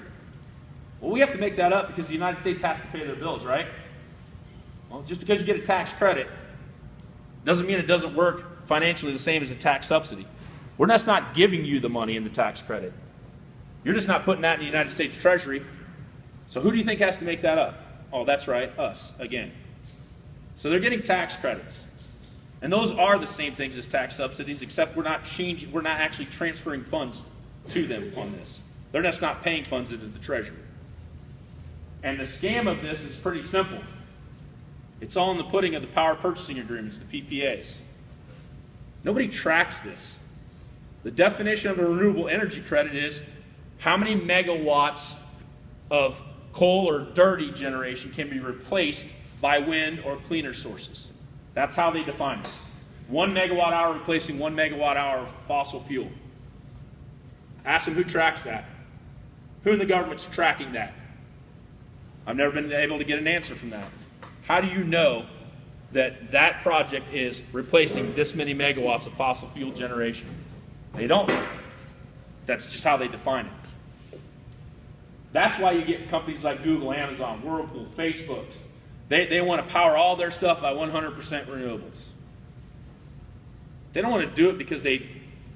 Well, we have to make that up because the United States has to pay their bills, right? Well, just because you get a tax credit doesn't mean it doesn't work financially the same as a tax subsidy. We're just not giving you the money in the tax credit. You're just not putting that in the United States Treasury. So who do you think has to make that up? Oh, that's right, us, again. So they're getting tax credits. And those are the same things as tax subsidies, except we're not actually transferring funds to them on this. They're just not paying funds into the Treasury. And the scam of this is pretty simple. It's all in the pudding of the power purchasing agreements, the PPAs. Nobody tracks this. The definition of a renewable energy credit is how many megawatts of coal or dirty generation can be replaced by wind or cleaner sources. That's how they define it. 1 megawatt hour replacing 1 megawatt hour of fossil fuel. Ask them who tracks that. Who in the government's tracking that? I've never been able to get an answer from that. How do you know that that project is replacing this many megawatts of fossil fuel generation? They don't. That's just how they define it. That's why you get companies like Google, Amazon, Whirlpool, Facebook. They want to power all their stuff by 100% renewables. They don't want to do it because they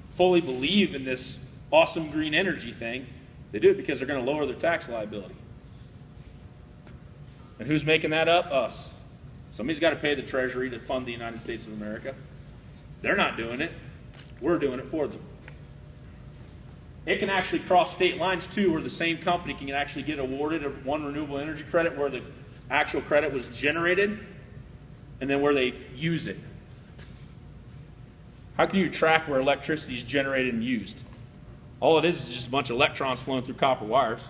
fully believe in this awesome green energy thing. They do it because they're going to lower their tax liability. And who's making that up? Us. Somebody's got to pay the Treasury to fund the United States of America. They're not doing it. We're doing it for them. It can actually cross state lines too, where the same company can actually get awarded one renewable energy credit where the actual credit was generated and then where they use it. How can you track where electricity is generated and used? All it is just a bunch of electrons flowing through copper wires.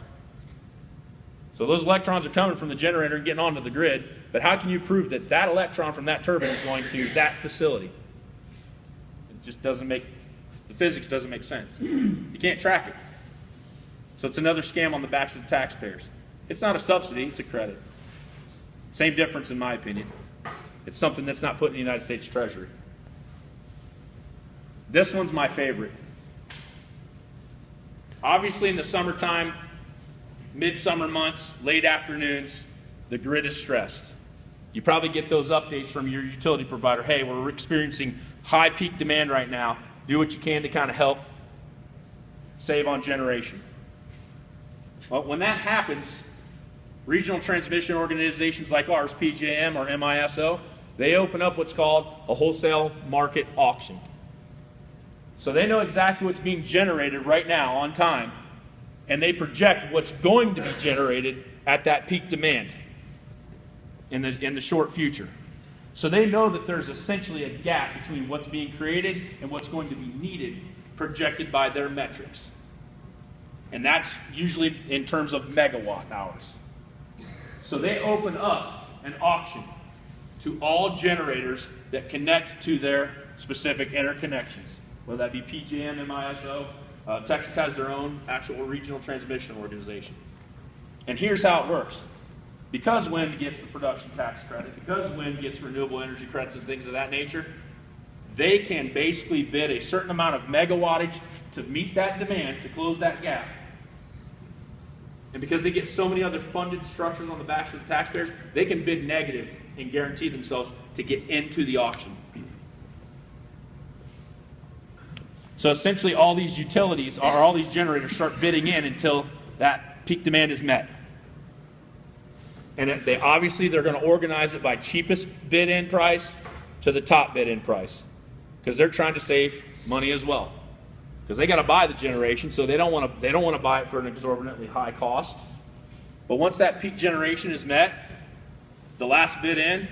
So those electrons are coming from the generator and getting onto the grid, but how can you prove that that electron from that turbine is going to that facility? It just doesn't make, the physics doesn't make sense. You can't track it. So it's another scam on the backs of the taxpayers. It's not a subsidy, it's a credit. Same difference in my opinion. It's something that's not put in the United States Treasury. This one's my favorite. Obviously in the summertime, midsummer months, late afternoons, the grid is stressed. You probably get those updates from your utility provider. Hey, we're experiencing high peak demand right now. Do what you can to kind of help save on generation. Well, when that happens, regional transmission organizations like ours, PJM or MISO, they open up what's called a wholesale market auction. So they know exactly what's being generated right now on time, and they project what's going to be generated at that peak demand in the short future. So they know that there's essentially a gap between what's being created and what's going to be needed, projected by their metrics. And that's usually in terms of megawatt hours. So they open up an auction to all generators that connect to their specific interconnections, whether that be PJM, MISO. Texas has their own actual regional transmission organization. And here's how it works. Because wind gets the production tax credit, because wind gets renewable energy credits and things of that nature, they can basically bid a certain amount of megawattage to meet that demand, to close that gap. And because they get so many other funded structures on the backs of the taxpayers, they can bid negative and guarantee themselves to get into the auction. So essentially all these utilities, or all these generators, start bidding in until that peak demand is met. And they're going to organize it by cheapest bid-in price to the top bid-in price, because they're trying to save money as well. Because they got to buy the generation, so they don't want to buy it for an exorbitantly high cost. But once that peak generation is met, the last bid in,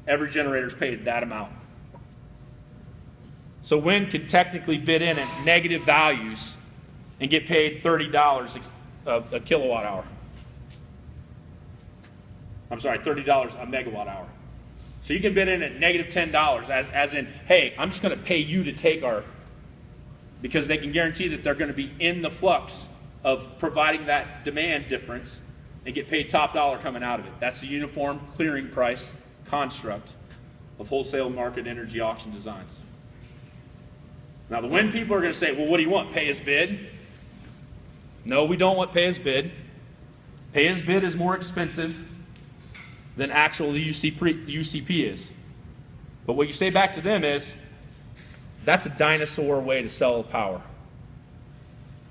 every generator's paid that amount. So wind can technically bid in at negative values and get paid $30 a kilowatt hour. I'm sorry, $30 a megawatt hour. So you can bid in at negative $10 as in, hey, I'm just going to pay you to take our, because they can guarantee that they're going to be in the flux of providing that demand difference and get paid top dollar coming out of it. That's the uniform clearing price construct of wholesale market energy auction designs. Now the wind people are going to say, well, what do you want, pay as bid? No, we don't want pay as bid. Pay as bid is more expensive than actual UCP is. But what you say back to them is, that's a dinosaur way to sell power.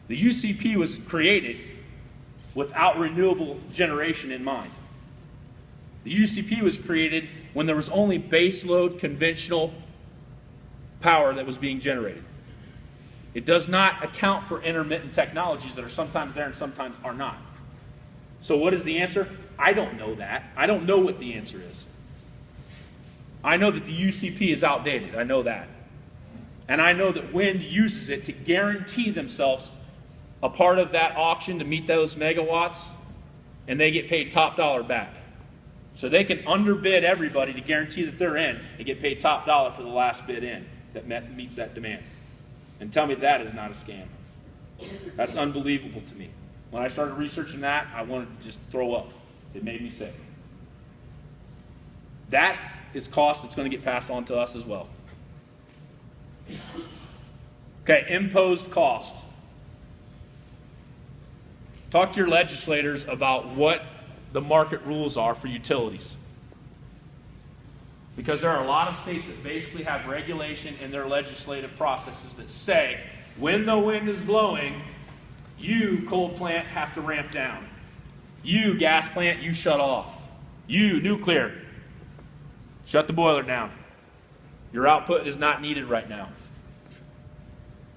The UCP was created without renewable generation in mind. The UCP was created when there was only baseload conventional power that was being generated. It does not account for intermittent technologies that are sometimes there and sometimes are not. So what is the answer? I don't know that. I don't know what the answer is. I know that the UCP is outdated. I know that. And I know that wind uses it to guarantee themselves a part of that auction to meet those megawatts, and they get paid top dollar back. So they can underbid everybody to guarantee that they're in and get paid top dollar for the last bid in that meets that demand. And tell me that is not a scam. That's unbelievable to me. When I started researching that, I wanted to just throw up. It made me sick. That is cost that's going to get passed on to us as well. Okay, imposed cost. Talk to your legislators about what the market rules are for utilities. Because there are a lot of states that basically have regulation in their legislative processes that say, when the wind is blowing, you, coal plant, have to ramp down. You, gas plant, you shut off. You, nuclear, shut the boiler down. Your output is not needed right now.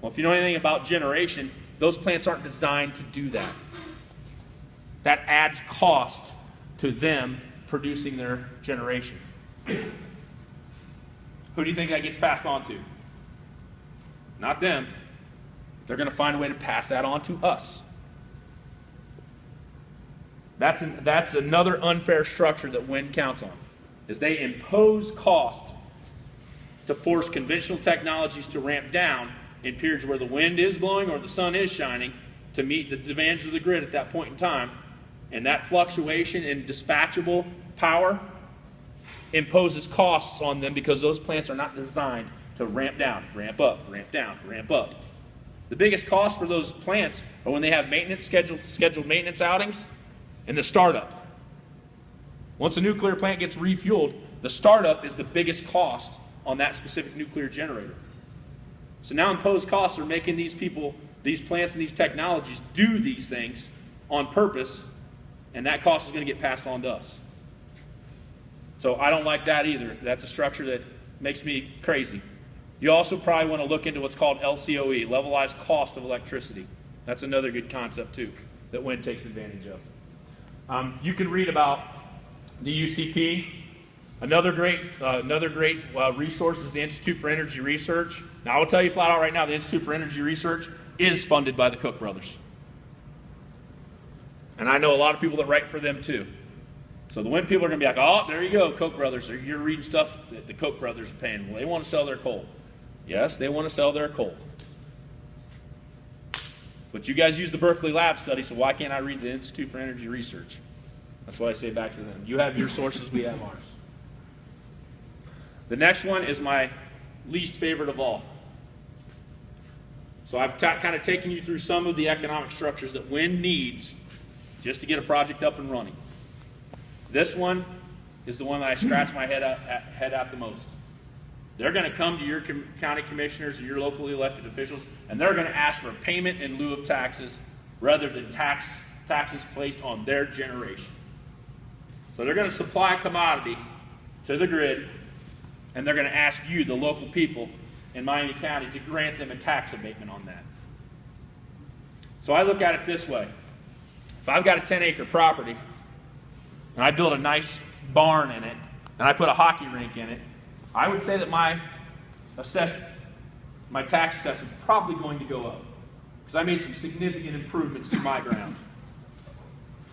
Well, if you know anything about generation, Those plants aren't designed to do that. That adds cost to them producing their generation. Who do you think that gets passed on to? Not them. They're going to find a way to pass that on to us. That's another unfair structure that wind counts on, is they impose cost to force conventional technologies to ramp down in periods where the wind is blowing or the sun is shining to meet the demands of the grid at that point in time. And that fluctuation in dispatchable power imposes costs on them because those plants are not designed to ramp down, ramp up, ramp down, ramp up. The biggest cost for those plants are when they have maintenance scheduled maintenance outings and the startup. Once a nuclear plant gets refueled, the startup is the biggest cost on that specific nuclear generator. So now imposed costs are making these people, these plants and these technologies do these things on purpose, and that cost is going to get passed on to us. So I don't like that either. That's a structure that makes me crazy. You also probably want to look into what's called LCOE, levelized cost of electricity. That's another good concept too that wind takes advantage of. You can read about the UCP. Another great resource is the Institute for Energy Research. Now I will tell you flat out right now, the Institute for Energy Research is funded by the Koch brothers. And I know a lot of people that write for them too. So the wind people are going to be like, oh, there you go, Koch brothers. Or you're reading stuff that the Koch brothers are paying. Well, they want to sell their coal. Yes, they want to sell their coal. But you guys use the Berkeley Lab study, so why can't I read the Institute for Energy Research? That's what I say back to them. You have your sources, we have ours. The next one is my least favorite of all. So I've kind of taken you through some of the economic structures that wind needs just to get a project up and running. This one is the one that I scratch my head at the most. They're going to come to your county commissioners and your locally elected officials, and they're going to ask for a payment in lieu of taxes rather than taxes placed on their generation. So they're going to supply a commodity to the grid, and they're going to ask you, the local people in Miami County, to grant them a tax abatement on that. So I look at it this way. If I've got a 10-acre property, and I build a nice barn in it, and I put a hockey rink in it, I would say that my tax assessment is probably going to go up because I made some significant improvements to my ground.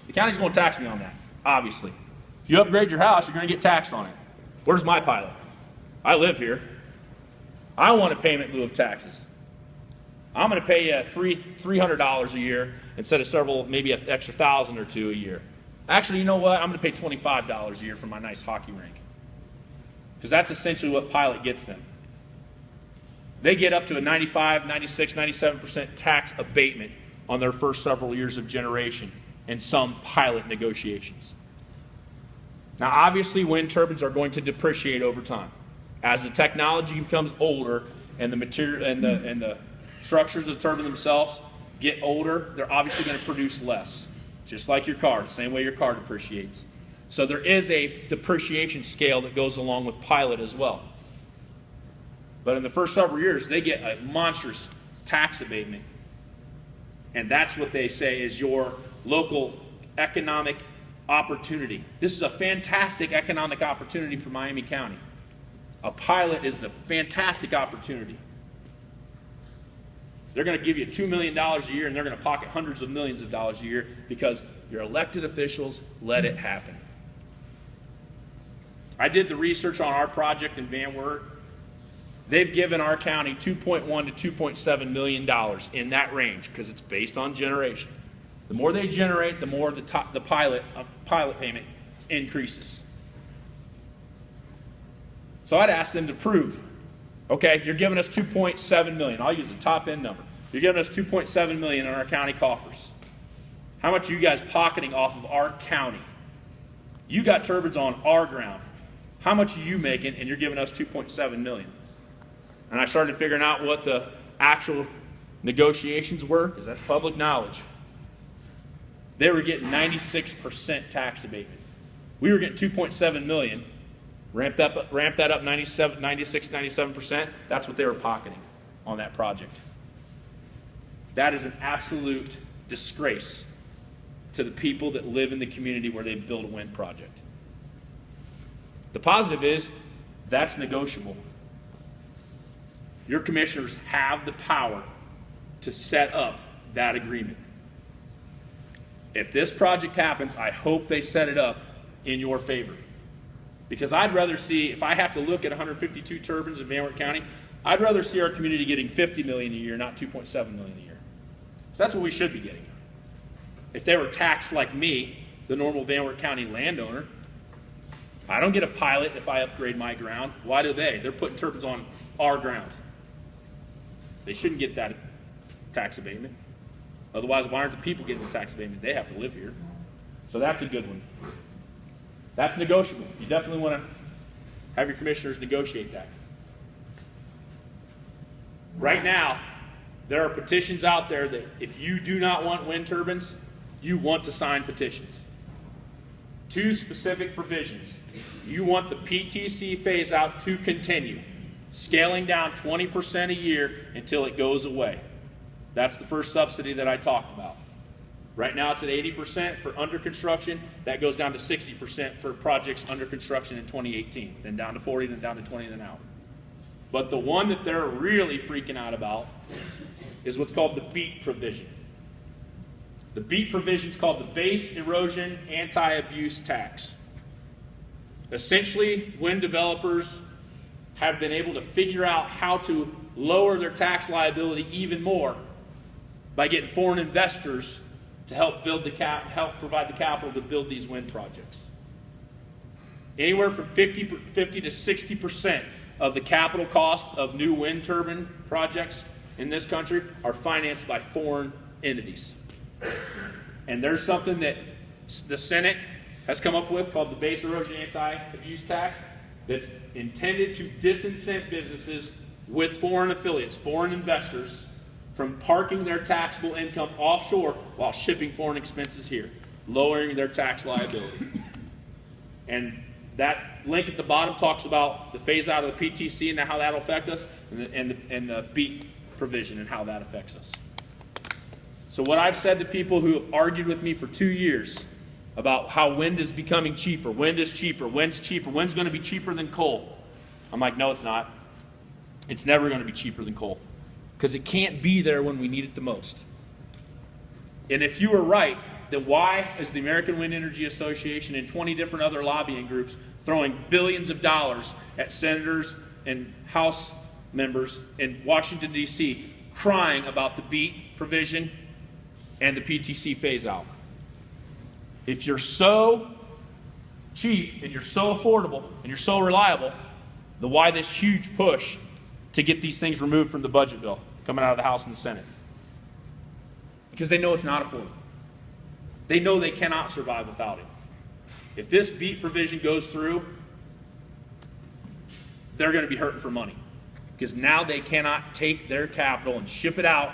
The county's going to tax me on that, obviously. If you upgrade your house, you're going to get taxed on it. Where's my pilot? I live here. I want a payment in lieu of taxes. I'm going to pay you $300 a year instead of maybe an extra $1,000 or $2,000 a year. Actually, you know what? I'm going to pay $25 a year for my nice hockey rink. Because that's essentially what pilot gets them. They get up to a 95, 96, 97% tax abatement on their first several years of generation in some pilot negotiations. Now, obviously, wind turbines are going to depreciate over time. As the technology becomes older and the material and the structures of the turbine themselves get older, they're obviously going to produce less. Just like your car, the same way your car depreciates. So there is a depreciation scale that goes along with pilot as well. But in the first several years, they get a monstrous tax abatement. And that's what they say is your local economic opportunity. This is a fantastic economic opportunity for Miami County. A pilot is the fantastic opportunity. They're going to give you $2 million a year, and they're going to pocket hundreds of millions of dollars a year because your elected officials let it happen. I did the research on our project in Van Wert. They've given our county $2.1 to $2.7 million in that range because it's based on generation. The more they generate, the more the pilot payment increases. So I'd ask them to prove, okay, you're giving us $2.7 million. I'll use the top end number. You're giving us $2.7 million in our county coffers. How much are you guys pocketing off of our county? You got turbines on our ground. How much are you making, and you're giving us $2.7 million? And I started figuring out what the actual negotiations were, because that's public knowledge. They were getting 96% tax abatement. We were getting $2.7 million. Ramp that up 96, 97%. That's what they were pocketing on that project. That is an absolute disgrace to the people that live in the community where they build a wind project. The positive is that's negotiable. Your commissioners have the power to set up that agreement. If this project happens, I hope they set it up in your favor. Because I'd rather see, if I have to look at 152 turbines in Van Wert County, I'd rather see our community getting $50 million a year, not $2.7 million a year. So that's what we should be getting. If they were taxed like me, the normal Van Wert County landowner, I don't get a pilot if I upgrade my ground. Why do they? They're putting turbines on our ground. They shouldn't get that tax abatement. Otherwise, why aren't the people getting the tax abatement? They have to live here. So that's a good one. That's negotiable. You definitely want to have your commissioners negotiate that. Right now, there are petitions out there that if you do not want wind turbines, you want to sign petitions. 2 specific provisions. You want the PTC phase out to continue, scaling down 20% a year until it goes away. That's the first subsidy that I talked about. Right now it's at 80% for under construction. That goes down to 60% for projects under construction in 2018, then down to 40, then down to 20, then out. But the one that they're really freaking out about is what's called the BEAT provision. The BEAT provision is called the Base Erosion Anti-Abuse Tax. Essentially, wind developers have been able to figure out how to lower their tax liability even more by getting foreign investors to help provide the capital to build these wind projects. Anywhere from 50 to 60% of the capital cost of new wind turbine projects in this country are financed by foreign entities. And there's something that the Senate has come up with called the Base Erosion Anti-Abuse Tax that's intended to disincent businesses with foreign affiliates, foreign investors, from parking their taxable income offshore while shipping foreign expenses here, lowering their tax liability. And that link at the bottom talks about the phase out of the PTC and how that will affect us, and the BEAT provision and how that affects us. So what I've said to people who have argued with me for 2 years about how wind is becoming cheaper, wind is cheaper, wind's cheaper, wind's going to be cheaper than coal. I'm like, no, it's not. It's never going to be cheaper than coal because it can't be there when we need it the most. And if you were right, then why is the American Wind Energy Association and 20 different other lobbying groups throwing billions of dollars at senators and House members in Washington, D.C., crying about the BEAT provision and the PTC phase out? If you're so cheap and you're so affordable and you're so reliable, then why this huge push to get these things removed from the budget bill coming out of the House and the Senate? Because they know it's not affordable. They know they cannot survive without it. If this BEAT provision goes through, they're going to be hurting for money. Because now they cannot take their capital and ship it out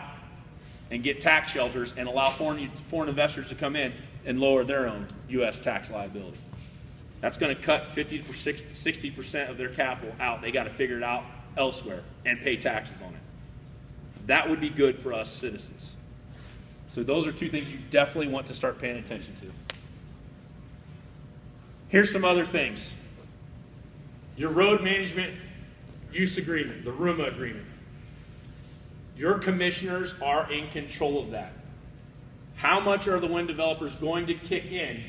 and get tax shelters and allow foreign investors to come in and lower their own U.S. tax liability. That's going to cut 50 to 60% of their capital out. They got to figure it out elsewhere and pay taxes on it. That would be good for us citizens. So those are 2 things you definitely want to start paying attention to. Here's some other things. Your road management use agreement, the RUMA agreement. Your commissioners are in control of that. How much are the wind developers going to kick in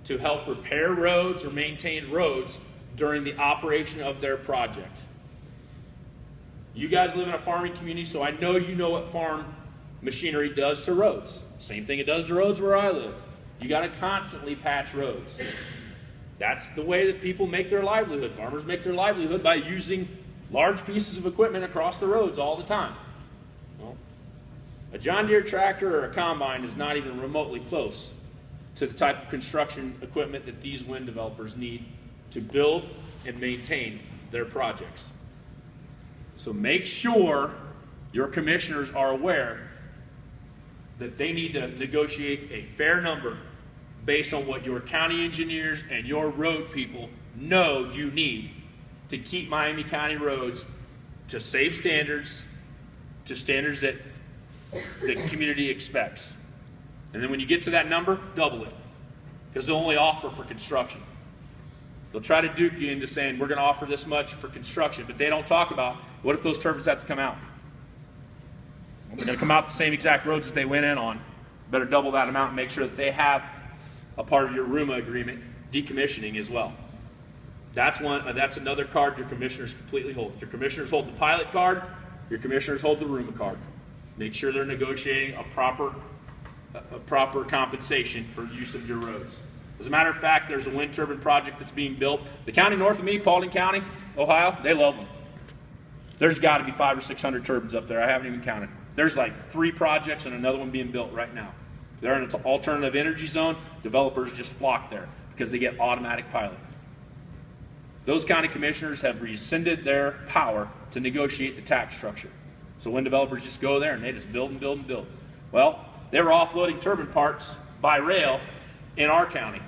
to help repair roads or maintain roads during the operation of their project? You guys live in a farming community, so I know you know what farm machinery does to roads. Same thing it does to roads where I live. You got to constantly patch roads. That's the way that people make their livelihood. Farmers make their livelihood by using large pieces of equipment across the roads all the time. Well, a John Deere tractor or a combine is not even remotely close to the type of construction equipment that these wind developers need to build and maintain their projects. So make sure your commissioners are aware that they need to negotiate a fair number based on what your county engineers and your road people know you need to keep Miami County roads to safe standards, to standards that the community expects. And then when you get to that number, double it. Because they'll only offer for construction. They'll try to dupe you into saying, we're going to offer this much for construction, but they don't talk about, what if those turbines have to come out? They're going to come out the same exact roads that they went in on. Better double that amount and make sure that they have a part of your RUMA agreement decommissioning as well. That's another card your commissioners completely hold. Your commissioners hold the pilot card, your commissioners hold the RUMA card. Make sure they're negotiating a proper compensation for use of your roads. As a matter of fact, there's a wind turbine project that's being built. The county north of me, Paulding County, Ohio, they love them. There's got to be 500 or 600 turbines up there. I haven't even counted. There's like 3 projects and another one being built right now. They're in an alternative energy zone. Developers just flock there because they get automatic pilot. Those county commissioners have rescinded their power to negotiate the tax structure. So when developers just go there and they just build and build and build. Well, they were offloading turbine parts by rail in our county.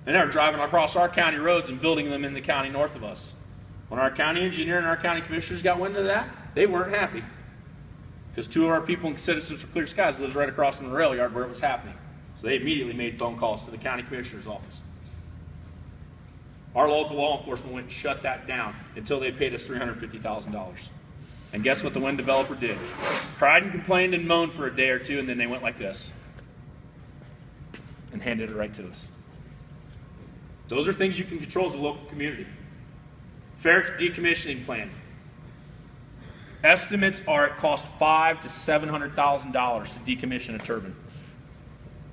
And they were driving across our county roads and building them in the county north of us. When our county engineer and our county commissioners got wind of that, they weren't happy. Because 2 of our people in Citizens for Clear Skies lives right across from the rail yard where it was happening. So they immediately made phone calls to the county commissioner's office. Our local law enforcement went and shut that down until they paid us $350,000. And guess what the wind developer did? Cried and complained and moaned for a day or two, and then they went like this and handed it right to us. Those are things you can control as a local community. Fair decommissioning plan. Estimates are it costs $500,000 to $700,000 to decommission a turbine.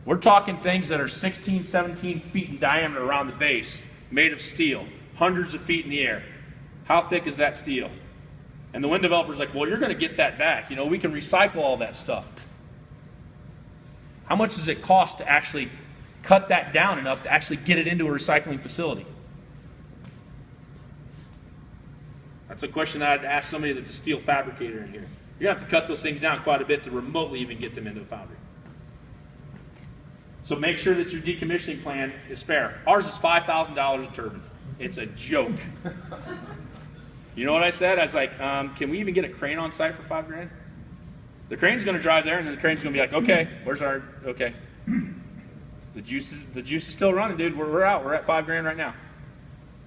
We're talking things that are 16, 17 feet in diameter around the base, made of steel, hundreds of feet in the air. How thick is that steel? And the wind developer's like, well, you're going to get that back. You know, we can recycle all that stuff. How much does it cost to actually cut that down enough to actually get it into a recycling facility? That's a question that I'd ask somebody that's a steel fabricator in here. You have to cut those things down quite a bit to remotely even get them into a foundry. So make sure that your decommissioning plan is fair. Ours is $5,000 a turbine. It's a joke. You know what I said? I was like, can we even get a crane on site for $5,000? The crane's going to drive there, and then the crane's going to be like, okay, where's our, okay. The juice is still running, dude. We're out. We're at $5,000 right now.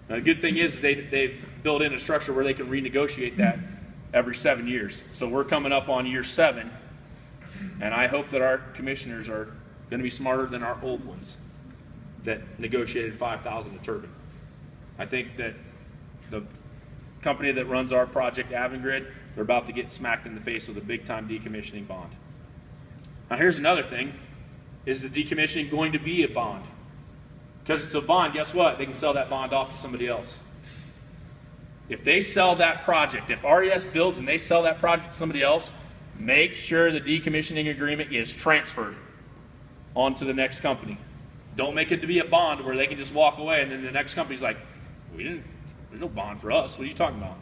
Now, the good thing is they've built in a structure where they can renegotiate that every 7 years. So we're coming up on year 7, and I hope that our commissioners are going to be smarter than our old ones that negotiated $5,000 a turbine. I think that the company that runs our project, Avangrid, they're about to get smacked in the face with a big-time decommissioning bond. Now, here's another thing. Is the decommissioning going to be a bond? Because it's a bond, guess what? They can sell that bond off to somebody else. If they sell that project, if RES builds and they sell that project to somebody else, make sure the decommissioning agreement is transferred onto the next company. Don't make it to be a bond where they can just walk away and then the next company's like, there's no bond for us. What are you talking about?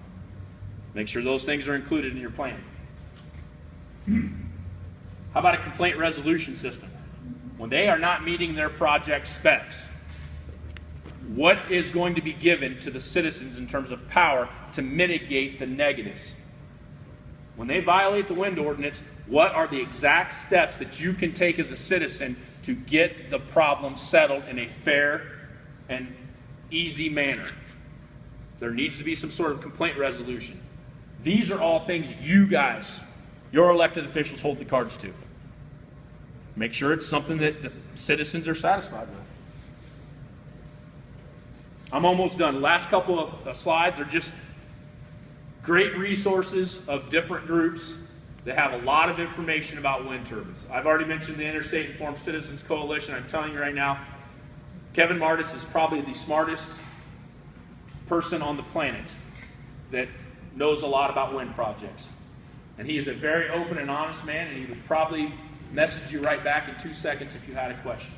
Make sure those things are included in your plan. How about a complaint resolution system? When they are not meeting their project specs, what is going to be given to the citizens in terms of power to mitigate the negatives? When they violate the wind ordinance, what are the exact steps that you can take as a citizen to get the problem settled in a fair and easy manner? There needs to be some sort of complaint resolution. These are all things you guys, your elected officials, hold the cards to. Make sure it's something that the citizens are satisfied with. I'm almost done. Last couple of slides are just great resources of different groups that have a lot of information about wind turbines. I've already mentioned the Interstate Informed Citizens Coalition. I'm telling you right now, Kevin Martis is probably the smartest person on the planet that knows a lot about wind projects. And he is a very open and honest man, and he would probably message you right back in 2 seconds if you had a question.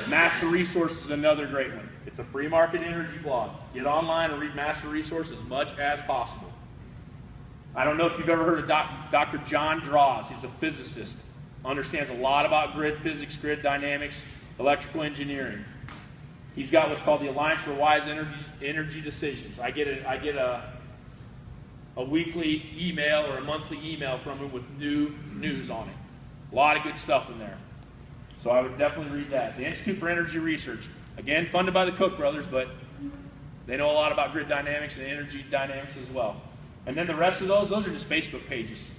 Master Resource is another great one. It's a free market energy blog. Get online and read Master Resource as much as possible. I don't know if you've ever heard of Dr. John Draws. He's a physicist, understands a lot about grid physics, grid dynamics, electrical engineering. He's got what's called the Alliance for Wise Energy Decisions. I get a a weekly email or a monthly email from him with new news on it. A lot of good stuff in there. So I would definitely read that. The Institute for Energy Research, again, funded by the Koch brothers, but they know a lot about grid dynamics and energy dynamics as well. And then the rest of those are just Facebook pages.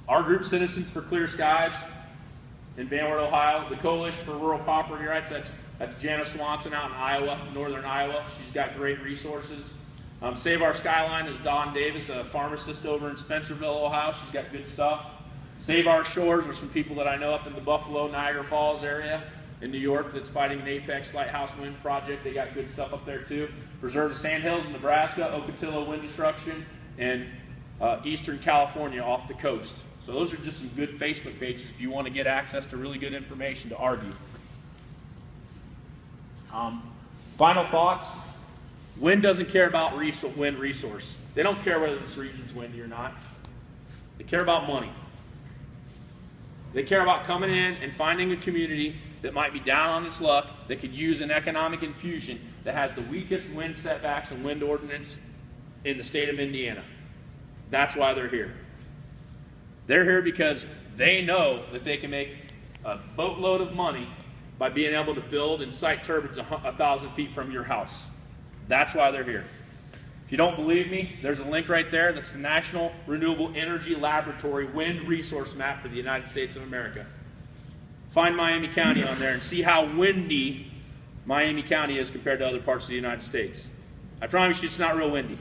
Our group, Citizens for Clear Skies in Van Wert, Ohio. The Coalition for Rural Property Rights, that's Jana Swanson out in Iowa, northern Iowa. She's got great resources. Save Our Skyline is Dawn Davis, a pharmacist over in Spencerville, Ohio. She's got good stuff. Save Our Shores are some people that I know up in the Buffalo, Niagara Falls area in New York that's fighting an Apex Lighthouse Wind Project. They got good stuff up there too. Preserve the Sandhills in Nebraska, Ocotillo Wind Destruction, and Eastern California off the coast. So those are just some good Facebook pages if you want to get access to really good information to argue. Final thoughts. Wind doesn't care about wind resource. They don't care whether this region's windy or not. They care about money. They care about coming in and finding a community that might be down on its luck, that could use an economic infusion, that has the weakest wind setbacks and wind ordinance in the state of Indiana. That's why they're here. They're here because they know that they can make a boatload of money by being able to build and site turbines 1,000 feet from your house. That's why they're here. If you don't believe me, there's a link right there. That's the National Renewable Energy Laboratory Wind Resource Map for the United States of America. Find Miami County on there and see how windy Miami County is compared to other parts of the United States. I promise you it's not real windy.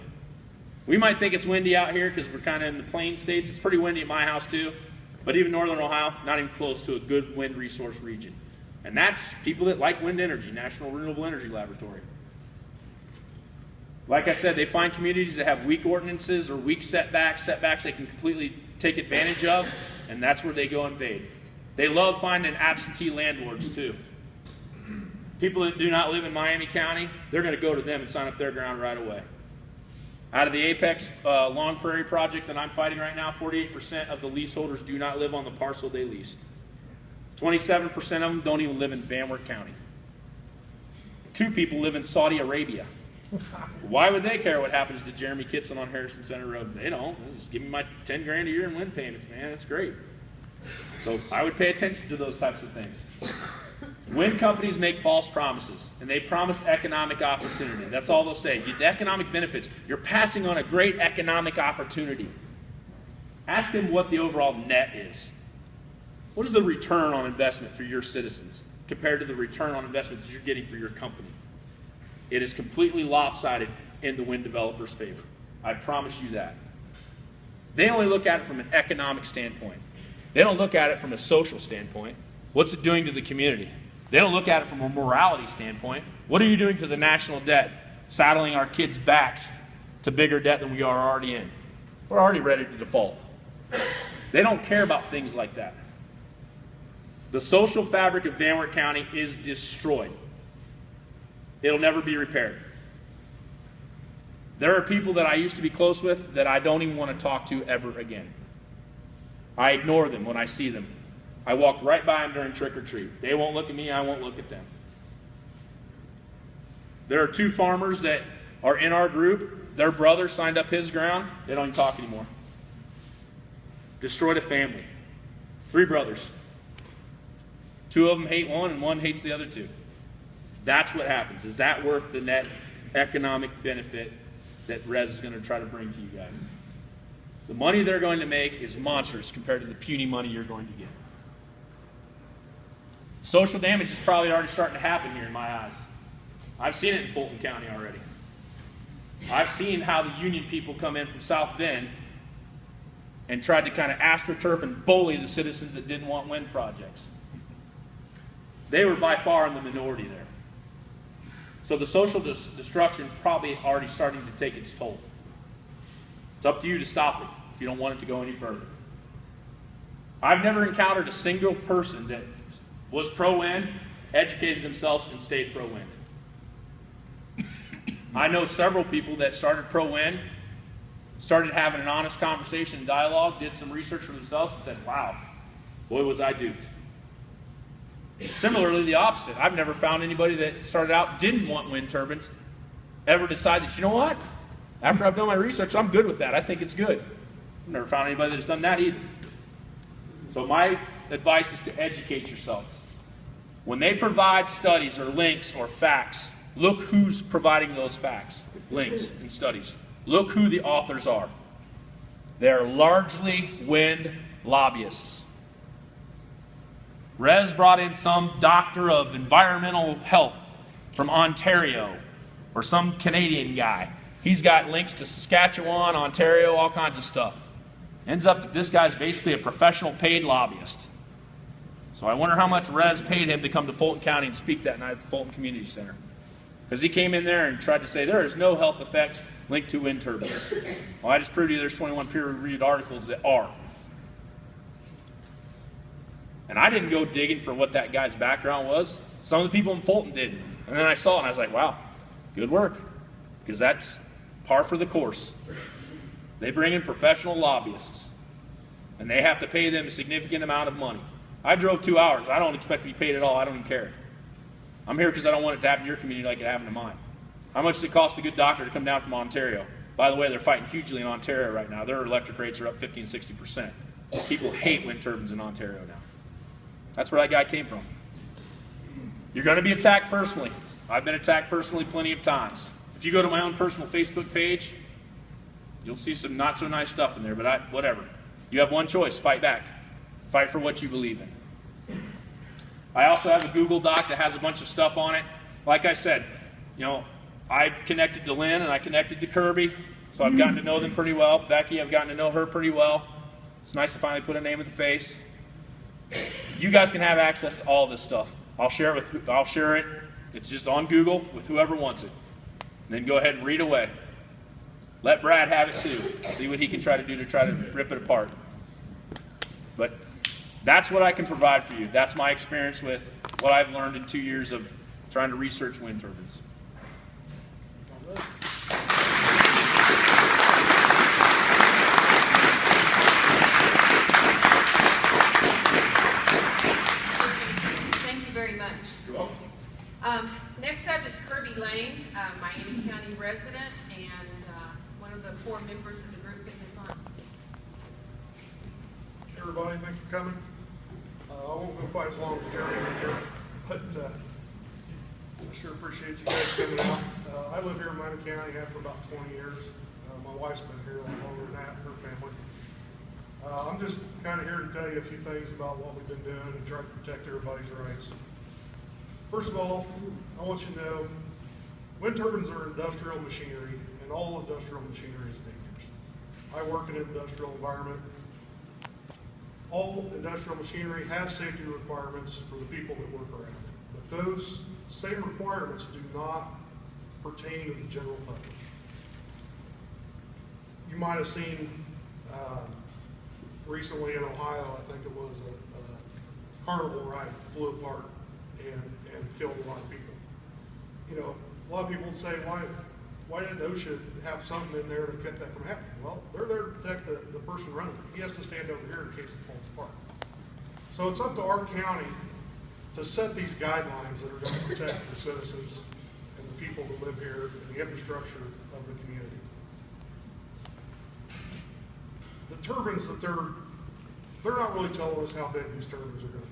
We might think it's windy out here because we're kind of in the plain states. It's pretty windy at my house too. But even northern Ohio, not even close to a good wind resource region. And that's people that like wind energy, National Renewable Energy Laboratory. Like I said, they find communities that have weak ordinances or weak setbacks they can completely take advantage of, and that's where they go invade. They love finding absentee landlords too. People that do not live in Miami County, they're going to go to them and sign up their ground right away. Out of the Apex Long Prairie project that I'm fighting right now, 48% of the leaseholders do not live on the parcel they leased. 27% of them don't even live in Van Wert County. 2 people live in Saudi Arabia. Why would they care what happens to Jeremy Kitson on Harrison Center Road? They don't. Just give me my 10 grand a year in wind payments, man. That's great. So I would pay attention to those types of things. Wind companies make false promises, and they promise economic opportunity. That's all they'll say. The economic benefits. You're passing on a great economic opportunity. Ask them what the overall net is. What is the return on investment for your citizens compared to the return on investment that you're getting for your company? It is completely lopsided in the wind developers' favor. I promise you that. They only look at it from an economic standpoint. They don't look at it from a social standpoint. What's it doing to the community? They don't look at it from a morality standpoint. What are you doing to the national debt? Saddling our kids' backs to bigger debt than we are already in. We're already ready to default. They don't care about things like that. The social fabric of Van Wert County is destroyed. It'll never be repaired. There are people that I used to be close with that I don't even want to talk to ever again. I ignore them when I see them. I walk right by them during trick or treat. They won't look at me, I won't look at them. There are 2 farmers that are in our group. Their brother signed up his ground. They don't even talk anymore. Destroyed a family. 3 brothers. 2 of them hate one and one hates the other 2. That's what happens. Is that worth the net economic benefit that Rez is going to try to bring to you guys? The money they're going to make is monstrous compared to the puny money you're going to get. Social damage is probably already starting to happen here in my eyes. I've seen it in Fulton County already. I've seen how the Union people come in from South Bend and tried to kind of astroturf and bully the citizens that didn't want wind projects. They were by far in the minority there. So the social destruction is probably already starting to take its toll. It's up to you to stop it if you don't want it to go any further. I've never encountered a single person that was pro-wind, educated themselves, and stayed pro-wind. I know several people that started pro-wind, started having an honest conversation and dialogue, did some research for themselves, and said, wow, boy was I duped. Similarly, the opposite. I've never found anybody that started out didn't want wind turbines ever decide that, you know what? After I've done my research, I'm good with that. I think it's good. I've never found anybody that's done that either. So my advice is to educate yourselves. When they provide studies or links or facts, look who's providing those facts, links, and studies. Look who the authors are. They're largely wind lobbyists. Rez brought in some doctor of environmental health from Ontario or some Canadian guy. He's got links to Saskatchewan, Ontario, all kinds of stuff. Ends up that this guy's basically a professional paid lobbyist. So I wonder how much Rez paid him to come to Fulton County and speak that night at the Fulton Community Center. Because he came in there and tried to say there is no health effects linked to wind turbines. Well, I just proved to you there's 21 peer-reviewed articles that are. And I didn't go digging for what that guy's background was. Some of the people in Fulton did. And then I saw it and I was like, wow, good work. Because that's par for the course. They bring in professional lobbyists. And they have to pay them a significant amount of money. I drove 2 hours. I don't expect to be paid at all. I don't even care. I'm here because I don't want it to happen to your community like it happened to mine. How much does it cost a good doctor to come down from Ontario? By the way, they're fighting hugely in Ontario right now. Their electric rates are up 50 and 60%. People hate wind turbines in Ontario now. That's where that guy came from. You're going to be attacked personally. I've been attacked personally plenty of times. If you go to my own personal Facebook page, you'll see some not so nice stuff in there, but whatever. You have one choice, fight back. Fight for what you believe in. I also have a Google Doc that has a bunch of stuff on it. Like I said, you know, I connected to Lynn and I connected to Kirby, so I've gotten to know them pretty well. Becky, I've gotten to know her pretty well. It's nice to finally put a name with a face. You guys can have access to all this stuff. I'll share it. It's just on Google with whoever wants it. And then go ahead and read away. Let Brad have it too. See what he can try to do to try to rip it apart. But that's what I can provide for you. That's my experience with what I've learned in 2 years of trying to research wind turbines. Thank you very much. You're welcome. Next up is Kirby Lane, Miami County resident and one of the 4 members of the group putting this on. Hey everybody, thanks for coming. I won't go quite as long as Jeremy right here, but I sure appreciate you guys coming out. I live here in Miami County, have for about 20 years. My wife's been here a lot longer than that, her family. I'm just kind of here to tell you a few things about what we've been doing to try to protect everybody's rights. First of all, I want you to know wind turbines are industrial machinery, and all industrial machinery is dangerous. I work in an industrial environment. All industrial machinery has safety requirements for the people that work around it, but those same requirements do not pertain to the general public. You might have seen recently in Ohio, I think it was a carnival ride flew apart and killed a lot of people. You know, a lot of people would say, why did OSHA have something in there to keep that from happening? Well, they're there to protect the person running it. He has to stand over here in case it falls apart. So it's up to our county to set these guidelines that are going to protect the citizens and the people that live here and the infrastructure of the community. The turbines that they're not really telling us how big these turbines are going to be.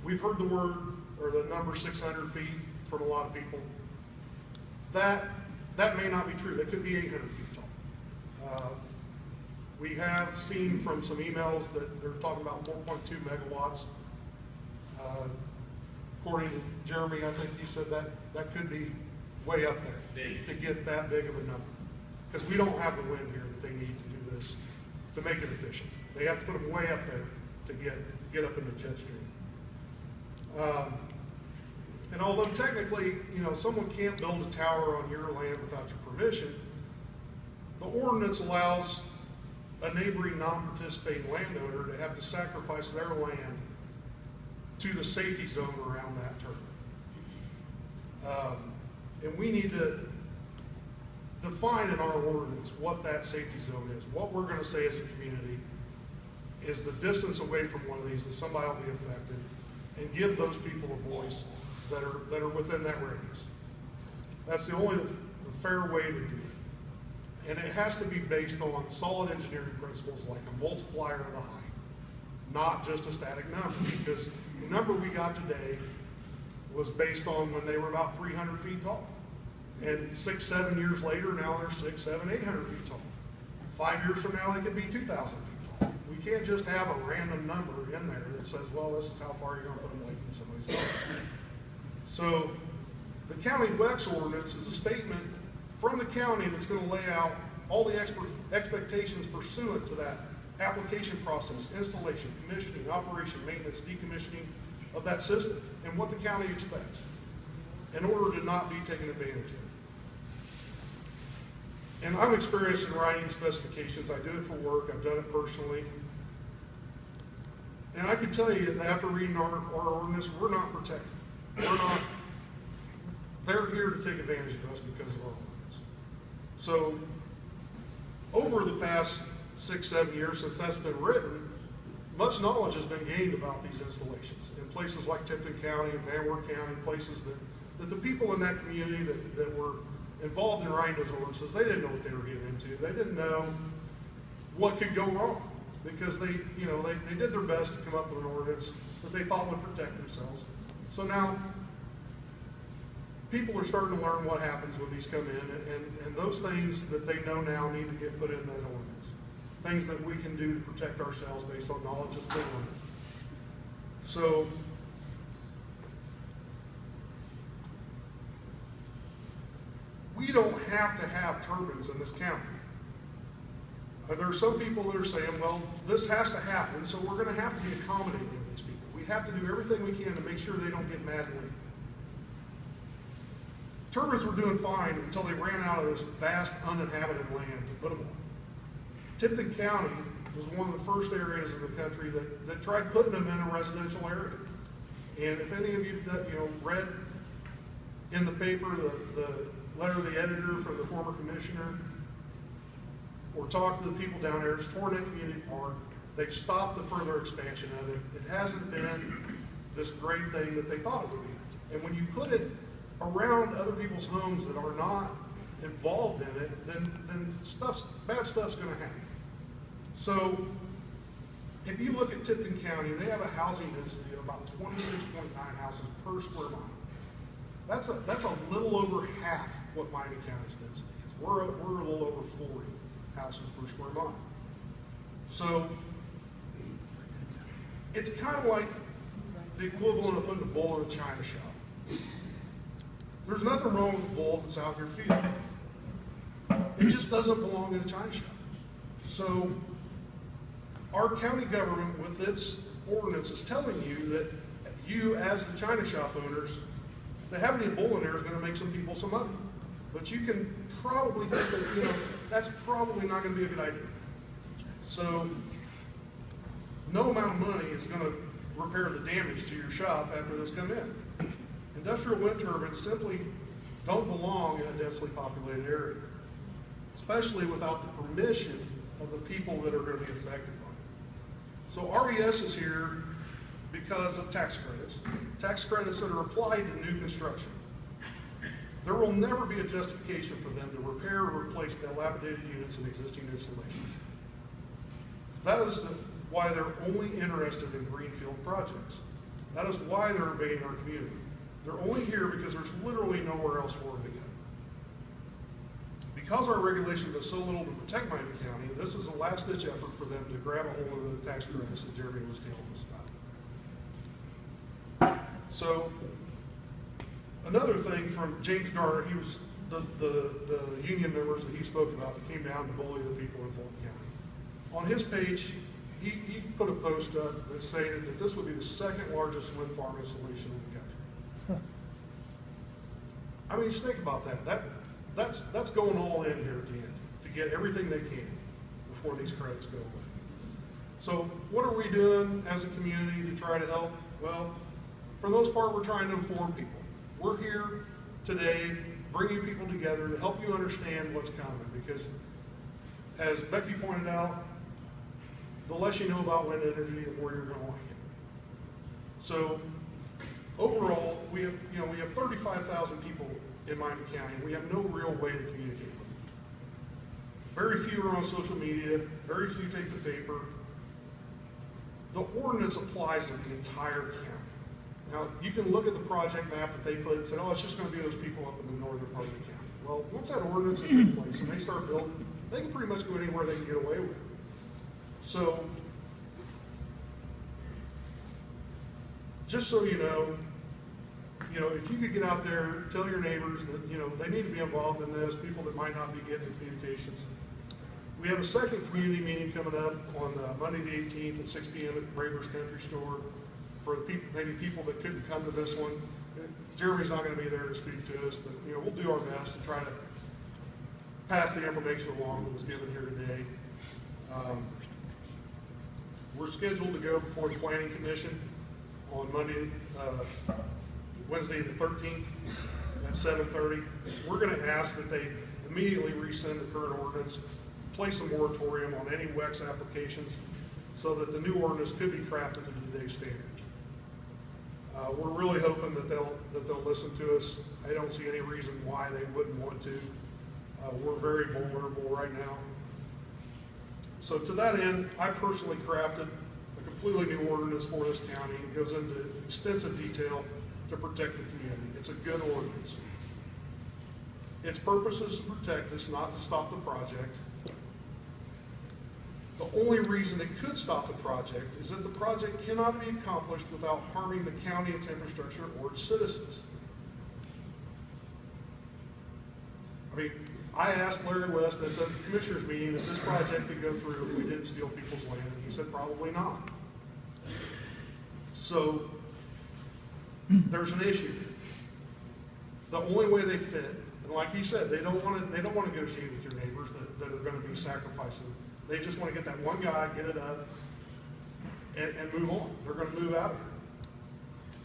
We've heard the word or the number 600 feet from a lot of people. That may not be true. That could be 800 feet tall. We have seen from some emails that they're talking about 4.2 megawatts. According to Jeremy, I think he said that could be way up there to get that big of a number. Because we don't have the wind here that they need to do this to make it efficient. They have to put them way up there to get up in the jet stream. And although technically, you know, someone can't build a tower on your land without your permission, the ordinance allows a neighboring non-participating landowner to have to sacrifice their land to the safety zone around that turbine. And we need to define in our ordinance what that safety zone is. What we're going to say as a community is the distance away from one of these that somebody will be affected, and give those people a voice that are within that radius. That's the only the fair way to do it. And it has to be based on solid engineering principles like a multiplier of the height, not just a static number, because the number we got today was based on when they were about 300 feet tall. And 6, 7 years later, now they're 6, 7, 800 feet tall. 5 years from now, they could be 2,000 feet tall. We can't just have a random number in there that says, well, this is how far you're going to put them away from somebody's house. So the county WEX ordinance is a statement from the county that's going to lay out all the expectations pursuant to that application process, installation, commissioning, operation, maintenance, decommissioning of that system, and what the county expects in order to not be taken advantage of. And I'm experienced in writing specifications. I do it for work. I've done it personally. And I can tell you that after reading our ordinance, we're not protected. They're here to take advantage of us because of our ordinance. So over the past 6, 7 years since that's been written, much knowledge has been gained about these installations in places like Tipton County and Van Wert County, places that the people in that community that were involved in writing those ordinances, they didn't know what they were getting into. They didn't know what could go wrong because they did their best to come up with an ordinance that they thought would protect themselves. So now people are starting to learn what happens when these come in, and those things that they know now need to get put in that ordinance. Things that we can do to protect ourselves based on knowledge that's been learned. So we don't have to have turbines in this county. There are some people that are saying, well, this has to happen, so we're going to have to be accommodating to these people. We have to do everything we can to make sure they don't get mad and leave. Turbines were doing fine until they ran out of this vast uninhabited land to put them on. Tipton County was one of the first areas in the country that tried putting them in a residential area. And if any of you read in the paper the letter of the editor from the former commissioner, or talked to the people down there, it's torn that community apart. They've stopped the further expansion of it. It hasn't been this great thing that they thought it would be. And when you put it around other people's homes that are not involved in it, then bad stuff's going to happen. So if you look at Tipton County, they have a housing density of about 26.9 houses per square mile. That's a little over half what Miami County's density is. We're a little over 40 houses per square mile. So it's kind of like the equivalent of putting a bull in a china shop. There's nothing wrong with a bull if it's out in your field. It just doesn't belong in a china shop. So our county government with its ordinance is telling you that you as the china shop owners, that having a bull in there is going to make some people some money. But you can probably think that, that's probably not going to be a good idea. So no amount of money is going to repair the damage to your shop after those come in. Industrial wind turbines simply don't belong in a densely populated area, especially without the permission of the people that are going to be affected by it. So RES is here because of tax credits that are applied to new construction. There will never be a justification for them to repair or replace dilapidated units in existing installations. That is why they're only interested in greenfield projects. That is why they're invading our community. They're only here because there's literally nowhere else for them to go. Because our regulations are so little to protect Miami County, this is a last-ditch effort for them to grab a hold of the tax credits that Jeremy was telling us about. So, another thing from James Garner, he was the union members that he spoke about that came down to bully the people in Fulton County. On his page, he put a post up that stated that this would be the second largest wind farm installation in the country. I mean, just think about that. That's going all in here at the end to get everything they can before these credits go away. So what are we doing as a community to try to help? Well, for the most part, we're trying to inform people. We're here today bringing people together to help you understand what's coming, because as Becky pointed out, the less you know about wind energy, the more you're going to like it. So overall, we have 35,000 people in Miami County, and we have no real way to communicate with them. Very few are on social media, very few take the paper. The ordinance applies to the entire county. Now, you can look at the project map that they put and say, oh, it's just gonna be those people up in the northern part of the county. Well, once that ordinance is in place and they start building, they can pretty much go anywhere they can get away with. So, just so you know, if you could get out there, tell your neighbors that, they need to be involved in this, people that might not be getting the communications. We have a second community meeting coming up on Monday the 18th at 6 p.m. at Braver's Country Store for the people, maybe people that couldn't come to this one. Jeremy's not going to be there to speak to us, but we'll do our best to try to pass the information along that was given here today. We're scheduled to go before the Planning Commission on Wednesday the 13th at 7:30. We're going to ask that they immediately rescind the current ordinance, place a moratorium on any WEX applications so that the new ordinance could be crafted to today's standards. We're really hoping that they'll listen to us. I don't see any reason why they wouldn't want to. We're very vulnerable right now. So to that end, I personally crafted a completely new ordinance for this county. It goes into extensive detail to protect the community. It's a good ordinance. Its purpose is to protect us, not to stop the project. The only reason it could stop the project is that the project cannot be accomplished without harming the county, its infrastructure, or its citizens. I mean, I asked Larry West at the commissioners meeting if this project could go through if we didn't steal people's land, and he said probably not. So there's an issue. The only way they fit, and like he said, they don't want to negotiate with your neighbors that are going to be sacrificing. They just want to get that one guy, get it up, and move on. They're going to move out of here.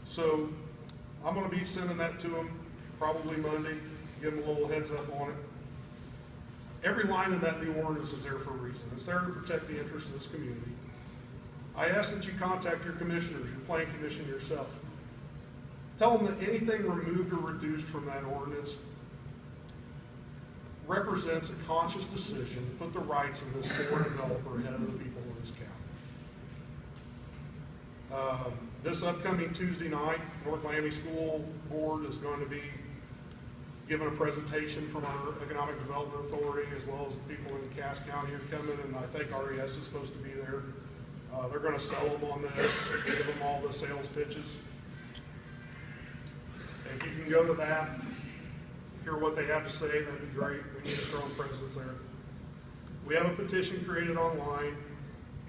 So I'm going to be sending that to them probably Monday, give them a little heads up on it. Every line in that new ordinance is there for a reason. It's there to protect the interests of this community. I ask that you contact your commissioners, your planning commission yourself. Tell them that anything removed or reduced from that ordinance represents a conscious decision to put the rights of this foreign developer ahead of the people of this county. This upcoming Tuesday night, North Miami School Board is going to be giving a presentation from our Economic Development Authority, as well as the people in Cass County are coming, and I think RES is supposed to be there. They're going to sell them on this, give them all the sales pitches. If you can go to that, hear what they have to say, that'd be great. We need a strong presence there. We have a petition created online,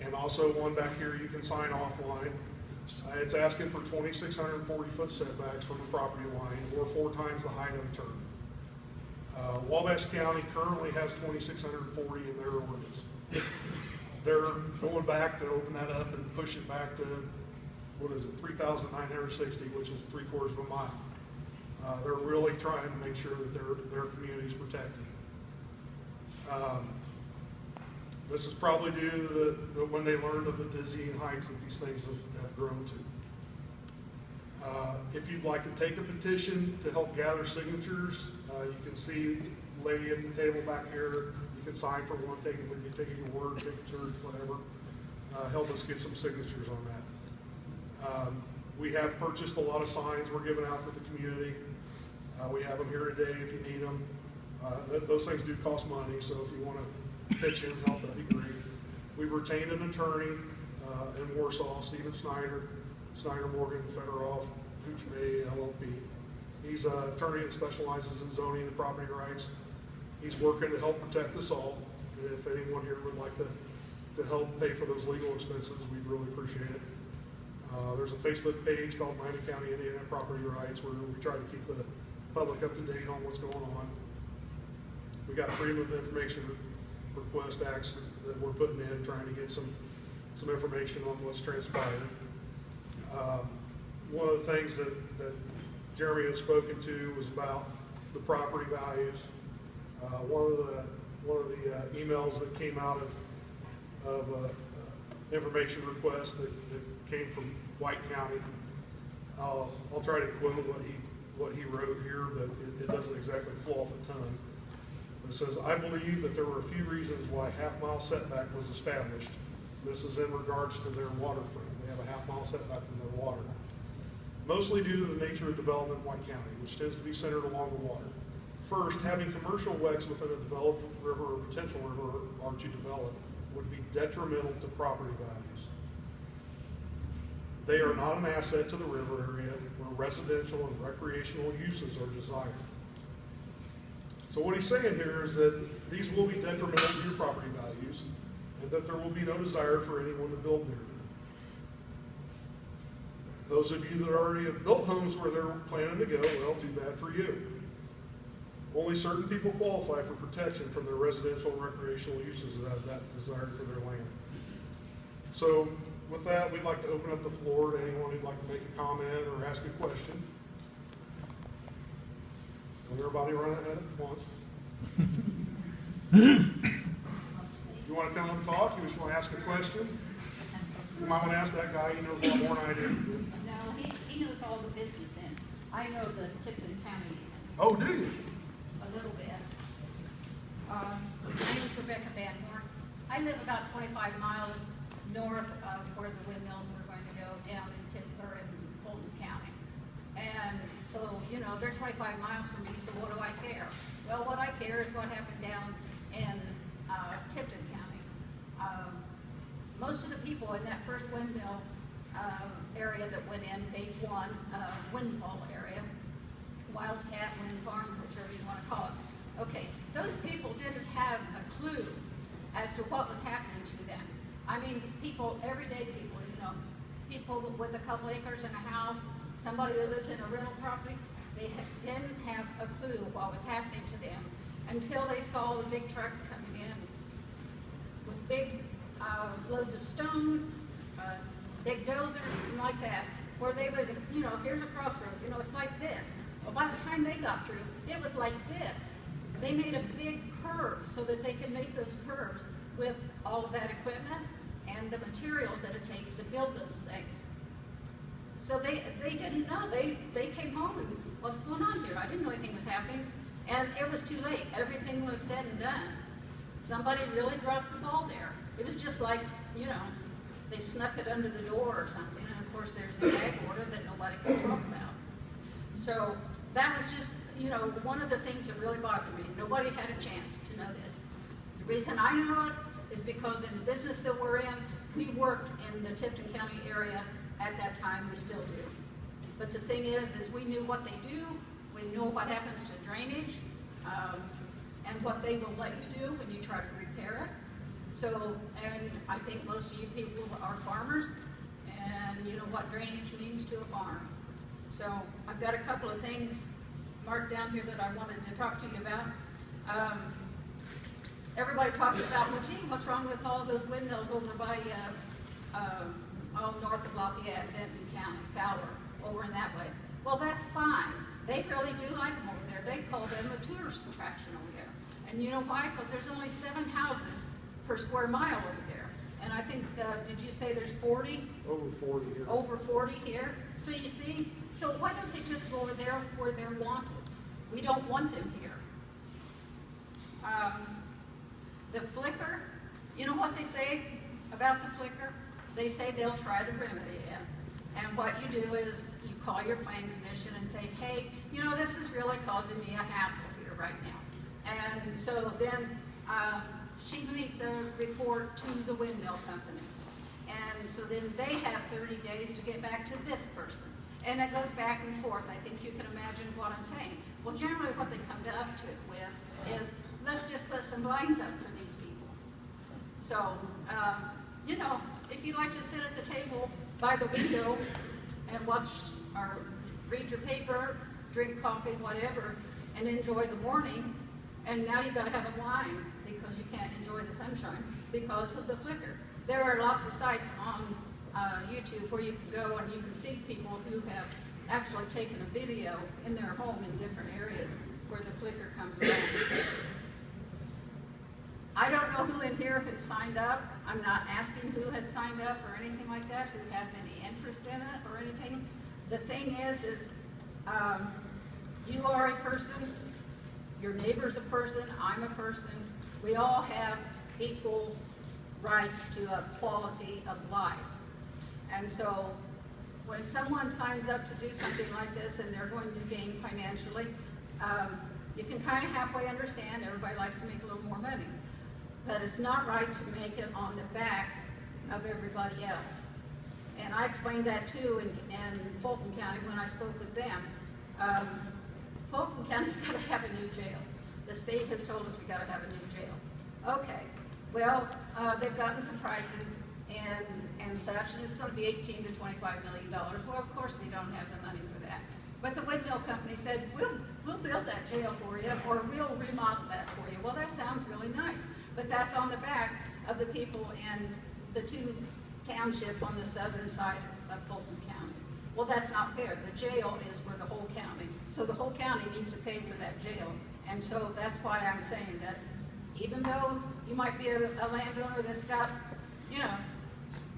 and also one back here you can sign offline. It's asking for 2,640-foot setbacks from the property line, or 4 times the height of a turn. Wabash County currently has 2,640 in their ordinance. They're going back to open that up and push it back to, 3,960, which is 3/4 of a mile. They're really trying to make sure that their community is protected. This is probably due to when they learned of the dizzying heights that these things have grown to. If you'd like to take a petition to help gather signatures, you can see the lady at the table back here. You can sign for one, take it with you, take it to your work, take it to church, whatever. Help us get some signatures on that. We have purchased a lot of signs we're giving out to the community. We have them here today if you need them. Those things do cost money, so if you want to pitch in and help, that'd be great. We've retained an attorney in Warsaw, Stephen Snyder, Morgan, Federoff, Cooch May, LLP. He's an attorney that specializes in zoning and property rights. He's working to help protect us all. And if anyone here would like to help pay for those legal expenses, we'd really appreciate it. There's a Facebook page called Miami County Indiana Property Rights where we try to keep the public up to date on what's going on. We got Freedom of Information Request Acts that we're putting in, trying to get some information on what's transpired. One of the things that Jeremy had spoken to was about the property values. One of the emails that came out of information request that came from White County. I'll try to quote what he wrote here, but it doesn't exactly fall off a ton. It says, I believe that there were a few reasons why half-mile setback was established. This is in regards to their waterfront. They have a half-mile setback from their water. Mostly due to the nature of development in White County, which tends to be centered along the water. First, having commercial wrecks within a developed river or potential river are to develop would be detrimental to property values. They are not an asset to the river area where residential and recreational uses are desired. So what he's saying here is that these will be detrimental to your property values and that there will be no desire for anyone to build near them. Those of you that already have built homes where they're planning to go, well, too bad for you. Only certain people qualify for protection from their residential and recreational uses that have that desired for their land. So with that, we'd like to open up the floor to anyone who'd like to make a comment or ask a question. Will everybody run ahead at once? You want to come up and talk? You just want to ask a question? You might want to ask that guy. He knows a lot more than I do. No, he knows all the business in. I know the Tipton County Oh, do you? a little bit. My name is Rebecca Vanmore. I live about 25 miles north of where the windmills were going to go down in Tipton in Fulton County. And so, you know, they're 25 miles from me, so what do I care? Well, what I care is what happened down in Tipton County. Most of the people in that first windmill area that went in, phase one, windfall area, Wildcat Wind Farm, whichever you want to call it. Okay, those people didn't have a clue as to what was happening to them. I mean, people, everyday people, you know, people with a couple acres and a house, somebody that lives in a rental property, they didn't have a clue what was happening to them until they saw the big trucks coming in with big loads of stone, big dozers, and like that, where they would, you know, here's a crossroad, you know, it's like this. Well, by the time they got through, it was like this. They made a big curve so that they could make those curves with all of that equipment and the materials that it takes to build those things. So they didn't know. They came home and, what's going on here? I didn't know anything was happening. And it was too late. Everything was said and done. Somebody really dropped the ball there. It was just like, you know, they snuck it under the door or something. And of course there's the gag order that nobody could talk about. So that was just, you know, one of the things that really bothered me. Nobody had a chance to know this. The reason I know it is because in the business that we're in, we worked in the Tipton County area at that time. We still do. But the thing is we knew what they do. We know what happens to drainage, and what they will let you do when you try to repair it. So, and I think most of you people are farmers, and you know what drainage means to a farm. So I've got a couple of things marked down here that I wanted to talk to you about. Everybody talks about, well, gee, what's wrong with all those windmills over by, north of Lafayette, Benton County, Fowler, over in that way. Well, that's fine. They really do like them over there. They call them a tourist attraction over there. And you know why? Because there's only 7 houses per square mile over there. And I think, did you say there's 40? Over 40 here. Over 40 here. So you see, so why don't they just go over there where they're wanted? We don't want them here. The flicker, you know what they say about the flicker? They say they'll try to remedy it. And what you do is you call your planning commission and say, hey, you know, this is really causing me a hassle here right now. And so then she makes a report to the windmill company. And so then they have 30 days to get back to this person. And it goes back and forth. I think you can imagine what I'm saying. Well, generally what they come up to with is, let's just put some blinds up for these people. So, you know, if you like to sit at the table by the window and watch or read your paper, drink coffee, whatever, and enjoy the morning, and now you've got to have a blind because you can't enjoy the sunshine because of the flicker. There are lots of sites on YouTube where you can go and you can see people who have actually taken a video in their home in different areas where the flicker comes around. I don't know who in here has signed up. I'm not asking who has signed up or anything like that, who has any interest in it or anything. The thing is you are a person your neighbor's a person, I'm a person. We all have equal rights to a quality of life. And so when someone signs up to do something like this and they're going to gain financially, you can kind of halfway understand. Everybody likes to make a little more money. But it's not right to make it on the backs of everybody else. And I explained that too in Fulton County when I spoke with them. Fulton County's got to have a new jail. The state has told us we got to have a new jail. Okay, well, they've gotten some prices and such, and it's going to be $18 to $25 million. Well, of course we don't have the money for that. But the windmill company said, we'll build that jail for you, or we'll remodel that for you. Well, that sounds really nice, but that's on the backs of the people in the 2 townships on the southern side of Fulton County. Well, that's not fair. The jail is for the whole county, so the whole county needs to pay for that jail. And so that's why I'm saying that even though you might be a landowner that's got,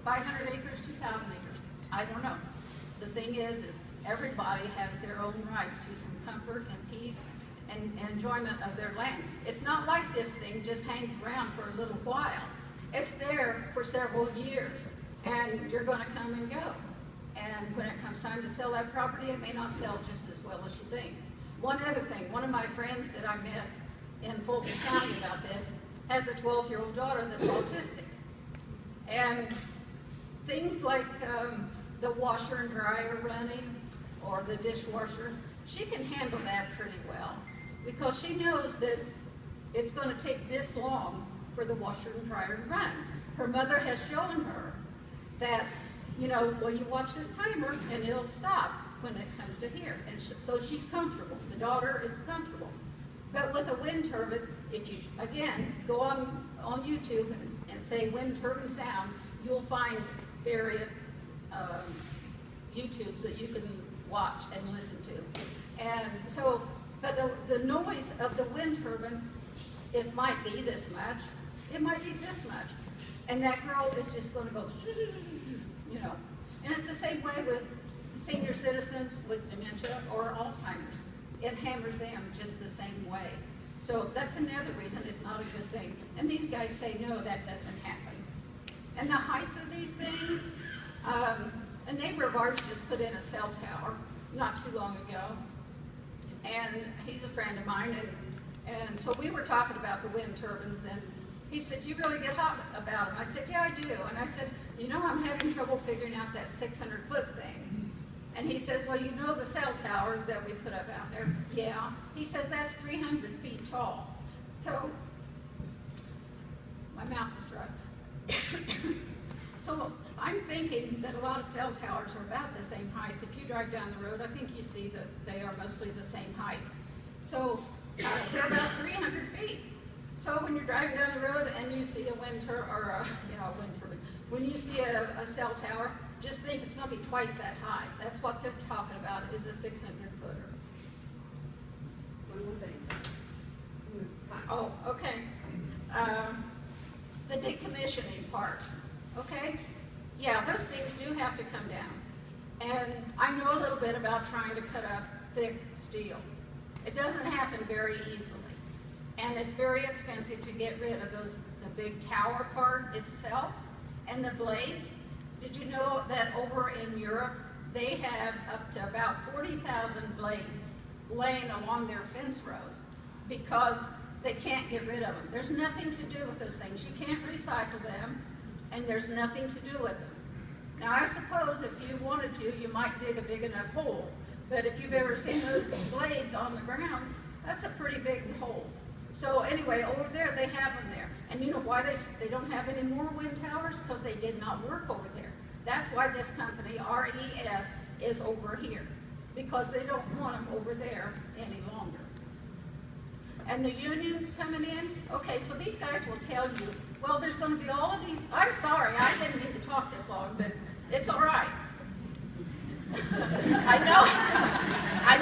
500 acres, 2,000 acres, I don't know. The thing is everybody has their own rights to some comfort and peace and enjoyment of their land. It's not like this thing just hangs around for a little while. It's there for several years, and you're going to come and go. And when it comes time to sell that property, it may not sell just as well as you think. One other thing, one of my friends that I met in Fulton County about this has a 12-year-old daughter that's autistic. And things like the washer and dryer running or the dishwasher, she can handle that pretty well because she knows that it's going to take this long for the washer and dryer to run. Her mother has shown her that, well, you watch this timer and it'll stop when it comes to here. And so she's comfortable. The daughter is comfortable. But with a wind turbine, if you, again, go on YouTube and say wind turbine sound, you'll find various YouTubes that you can watch and listen to. And so, but the noise of the wind turbine, it might be this much, it might be this much. And that girl is just going to go, And it's the same way with senior citizens with dementia or Alzheimer's. It hammers them just the same way. So that's another reason it's not a good thing. And these guys say, no, that doesn't happen. And the height of these things, a neighbor of ours just put in a cell tower not too long ago. And he's a friend of mine. And so we were talking about the wind turbines, and he said, you really get hot about them. I said, yeah, I do. And I said, I'm having trouble figuring out that 600-foot thing. And he says, well, the cell tower that we put up out there? Yeah. He says, that's 300 feet tall. So, my mouth is dry. So, I'm thinking that a lot of cell towers are about the same height. If you drive down the road, I think you see that they are mostly the same height. So, they're about 300 feet. So, when you're driving down the road and you see a wind turbine, when you see a cell tower, just think it's going to be twice that high. That's what they're talking about, is a 600-footer. One more thing. Oh, okay. The decommissioning part, okay? Yeah, those things do have to come down. And I know a little bit about trying to cut up thick steel. It doesn't happen very easily. And it's very expensive to get rid of the big tower part itself and the blades. Did you know that over in Europe, they have up to about 40,000 blades laying along their fence rows because they can't get rid of them. There's nothing to do with those things. You can't recycle them, and there's nothing to do with them. Now, I suppose if you wanted to, you might dig a big enough hole. But if you've ever seen those blades on the ground, that's a pretty big hole. So anyway, over there, they have them there. And you know why they don't have any more wind towers? Because they did not work over there. That's why this company, RES, is over here. Because they don't want them over there any longer. And the unions coming in, okay, so these guys will tell you, well, there's going to be all of these, I'm sorry, I didn't mean to talk this long, but it's all right. I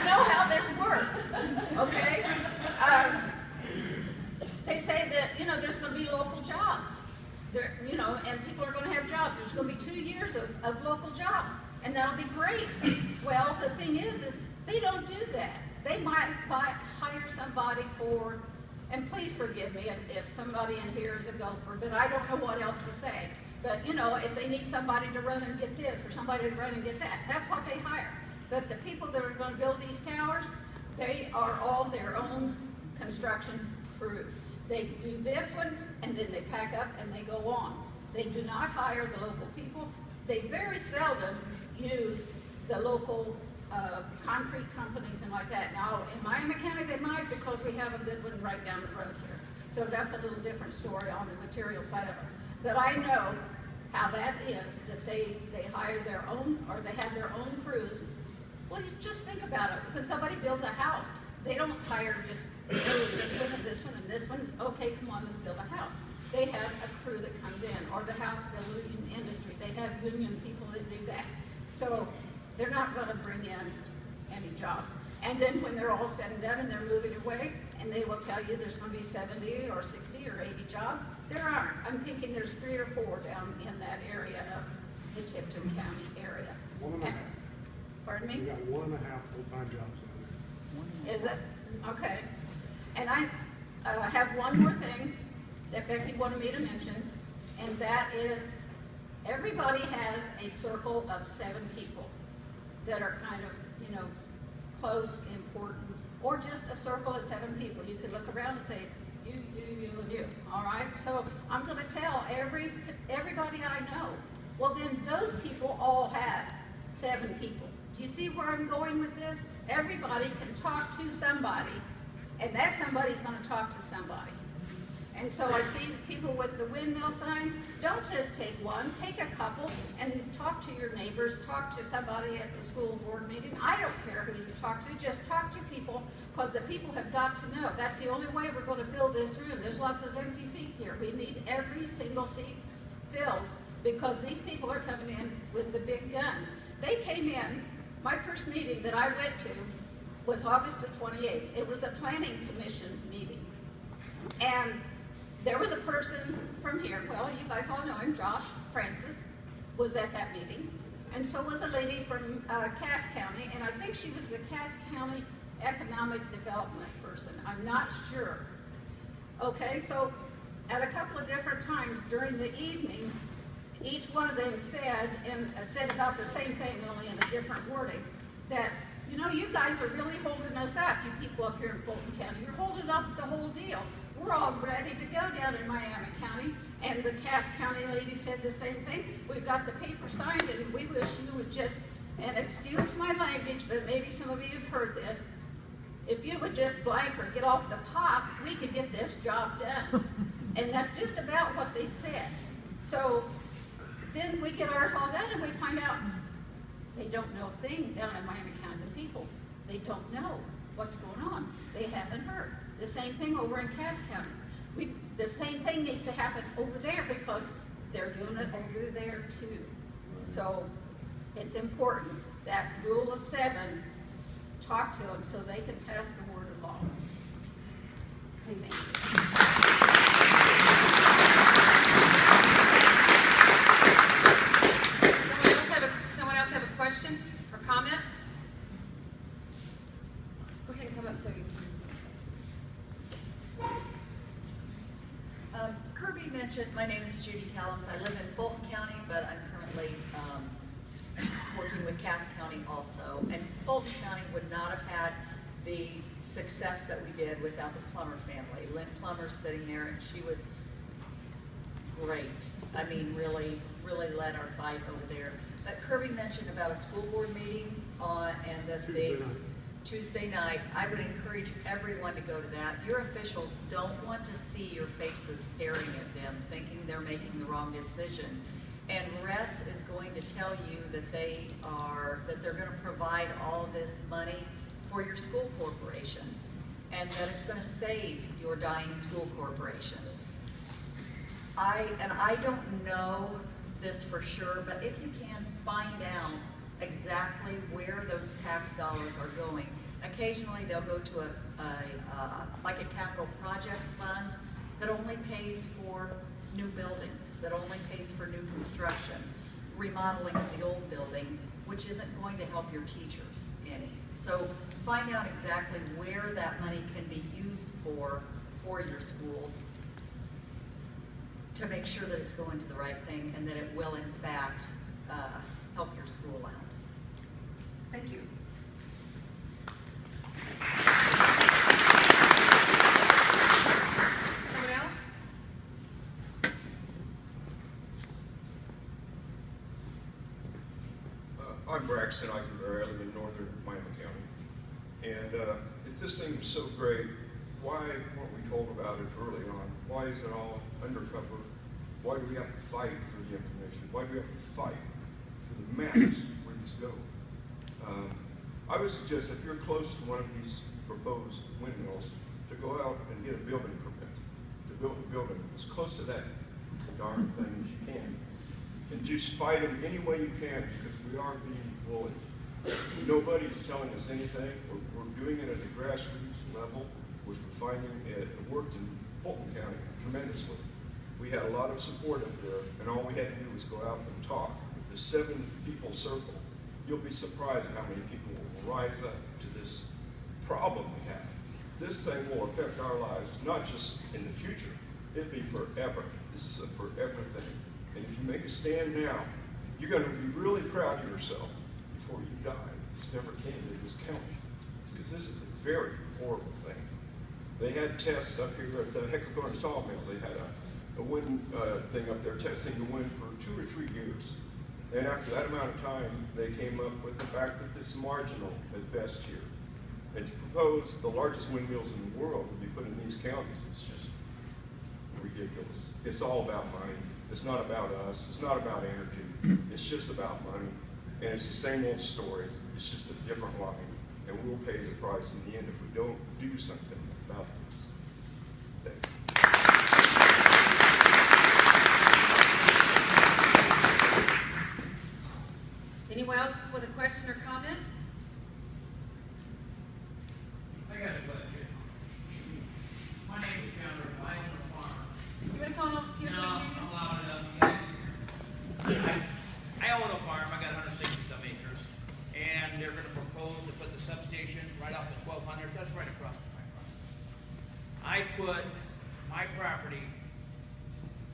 know how this works, okay? They say that, there's going to be local jobs. There, and people are going to have jobs. There's going to be 2 years of local jobs, and that'll be great. Well, the thing is they don't do that. they might hire somebody for, and please forgive me if somebody in here is a gopher, but I don't know what else to say. But you know, if they need somebody to run and get this, or somebody to run and get that, that's what they hire. But the people that are gonna build these towers, they are all their own construction crew. They do this one, and then they pack up and they go on. They do not hire the local people. They very seldom use the local concrete companies and like that. Now, in Miami County, they might, because we have a good one right down the road here. So that's a little different story on the material side of it. But I know how that is, that they hire their own, or they have their own crews. Well, you just think about it. When somebody builds a house, they don't hire just this one and this one and this one. Okay, come on, let's build a house. They have a crew that comes in, or the house building industry. They have union people that do that. So they're not going to bring in any jobs. And then when they're all said and done and they're moving away, and they will tell you there's going to be 70 or 60 or 80 jobs, there aren't. I'm thinking there's 3 or 4 down in that area of the Tipton County area. 1.5. Pardon me? We got 1.5 full-time jobs down there. Is it? Okay. And I have one more thing that Becky wanted me to mention, and that is everybody has a circle of 7 people that are kind of, you know, close, important, or just a circle of 7 people. You could look around and say, you, and you, all right? So I'm going to tell everybody I know. Well, then those people all have 7 people. Do you see where I'm going with this? Everybody can talk to somebody, and that somebody's going to talk to somebody. And so I see people with the windmill signs. Don't just take one, take a couple, and talk to your neighbors, talk to somebody at the school board meeting. I don't care who you talk to, just talk to people, because the people have got to know. That's the only way we're going to fill this room. There's lots of empty seats here. We need every single seat filled, because these people are coming in with the big guns. They came in, my first meeting that I went to was August the 28th. It was a planning commission meeting. And there was a person from here, well, you guys all know him, Josh Francis, was at that meeting. And so was a lady from Cass County, and I think she was the Cass County Economic Development person. I'm not sure. Okay, so at a couple of different times during the evening, each one of them said, and said about the same thing, only in a different wording, that, you know, you guys are really holding us up, you people up here in Fulton County. You're holding up the whole deal. We're all ready to go down in Miami County. And the Cass County lady said the same thing. We've got the paper signed, and we wish you would just, and excuse my language, but maybe some of you have heard this, if you would just blank or get off the pot, we could get this job done. And that's just about what they said. So then we get ours all done, and we find out they don't know a thing down in Miami County. The people, they don't know what's going on. They haven't heard. The same thing over in Cass County. The same thing needs to happen over there, because they're doing it over there too. So it's important that rule of 7, talk to them so they can pass the word along. Thank you. Someone else have a question or comment? Go ahead and come up so you can. Kirby mentioned, my name is Judy Callums. I live in Fulton County, but I'm currently working with Cass County also. And Fulton County would not have had the success that we did without the Plummer family. Lynn Plummer's sitting there, and she was great. I mean, really led our fight over there. But Kirby mentioned about a school board meeting and that they Tuesday night. I would encourage everyone to go to that. Your officials don't want to see your faces staring at them, thinking they're making the wrong decision. And RES is going to tell you that they're going to provide all of this money for your school corporation, and that it's going to save your dying school corporation. I don't know this for sure, but if you can find out exactly where those tax dollars are going. Occasionally they'll go to like a capital projects fund that only pays for new buildings, that only pays for new construction, remodeling of the old building, which isn't going to help your teachers any. So find out exactly where that money can be used for your schools to make sure that it's going to the right thing and that it will in fact help your school out. Thank you. Someone else? I'm Braxton Eichenberry. I live in northern Miami County. And if this thing was so great, why weren't we told about it early on? Why is it all undercover? Why do we have to fight for the information? Why do we have to fight for the maps where these go? I would suggest if you're close to one of these proposed windmills, to go out and get a building permit, to build a building as close to that darn thing as you can. And just fight them any way you can, because we are being bullied. Nobody's telling us anything. We're doing it at a grassroots level, which we're finding it worked in Fulton County tremendously. We had a lot of support up there, and all we had to do was go out and talk. With the 7-people circle, you'll be surprised at how many people will rise up to this problem we have. This thing will affect our lives, not just in the future. It'll be forever. This is a forever thing. And if you make a stand now, you're going to be really proud of yourself before you die. This never came to this county. Because this is a very horrible thing. They had tests up here at the Hecklethorne Sawmill. They had a wind thing up there testing the wind for 2 or 3 years. And after that amount of time, they came up with the fact that it's marginal at best here. And to propose the largest windmills in the world would be put in these counties, it's just ridiculous. It's all about money. It's not about us. It's not about energy. It's just about money. And it's the same old story. It's just a different line. And we'll pay the price in the end if we don't do something about this. Thank you. Anyone else with a question or comment? I got a question. My name is Chandler. I own a farm. You want to come up here so No, we can hear I'm you? loud enough. I own a farm. I got 160-some acres. And they're going to propose to put the substation right off the 1200. That's right across from my property. I put my property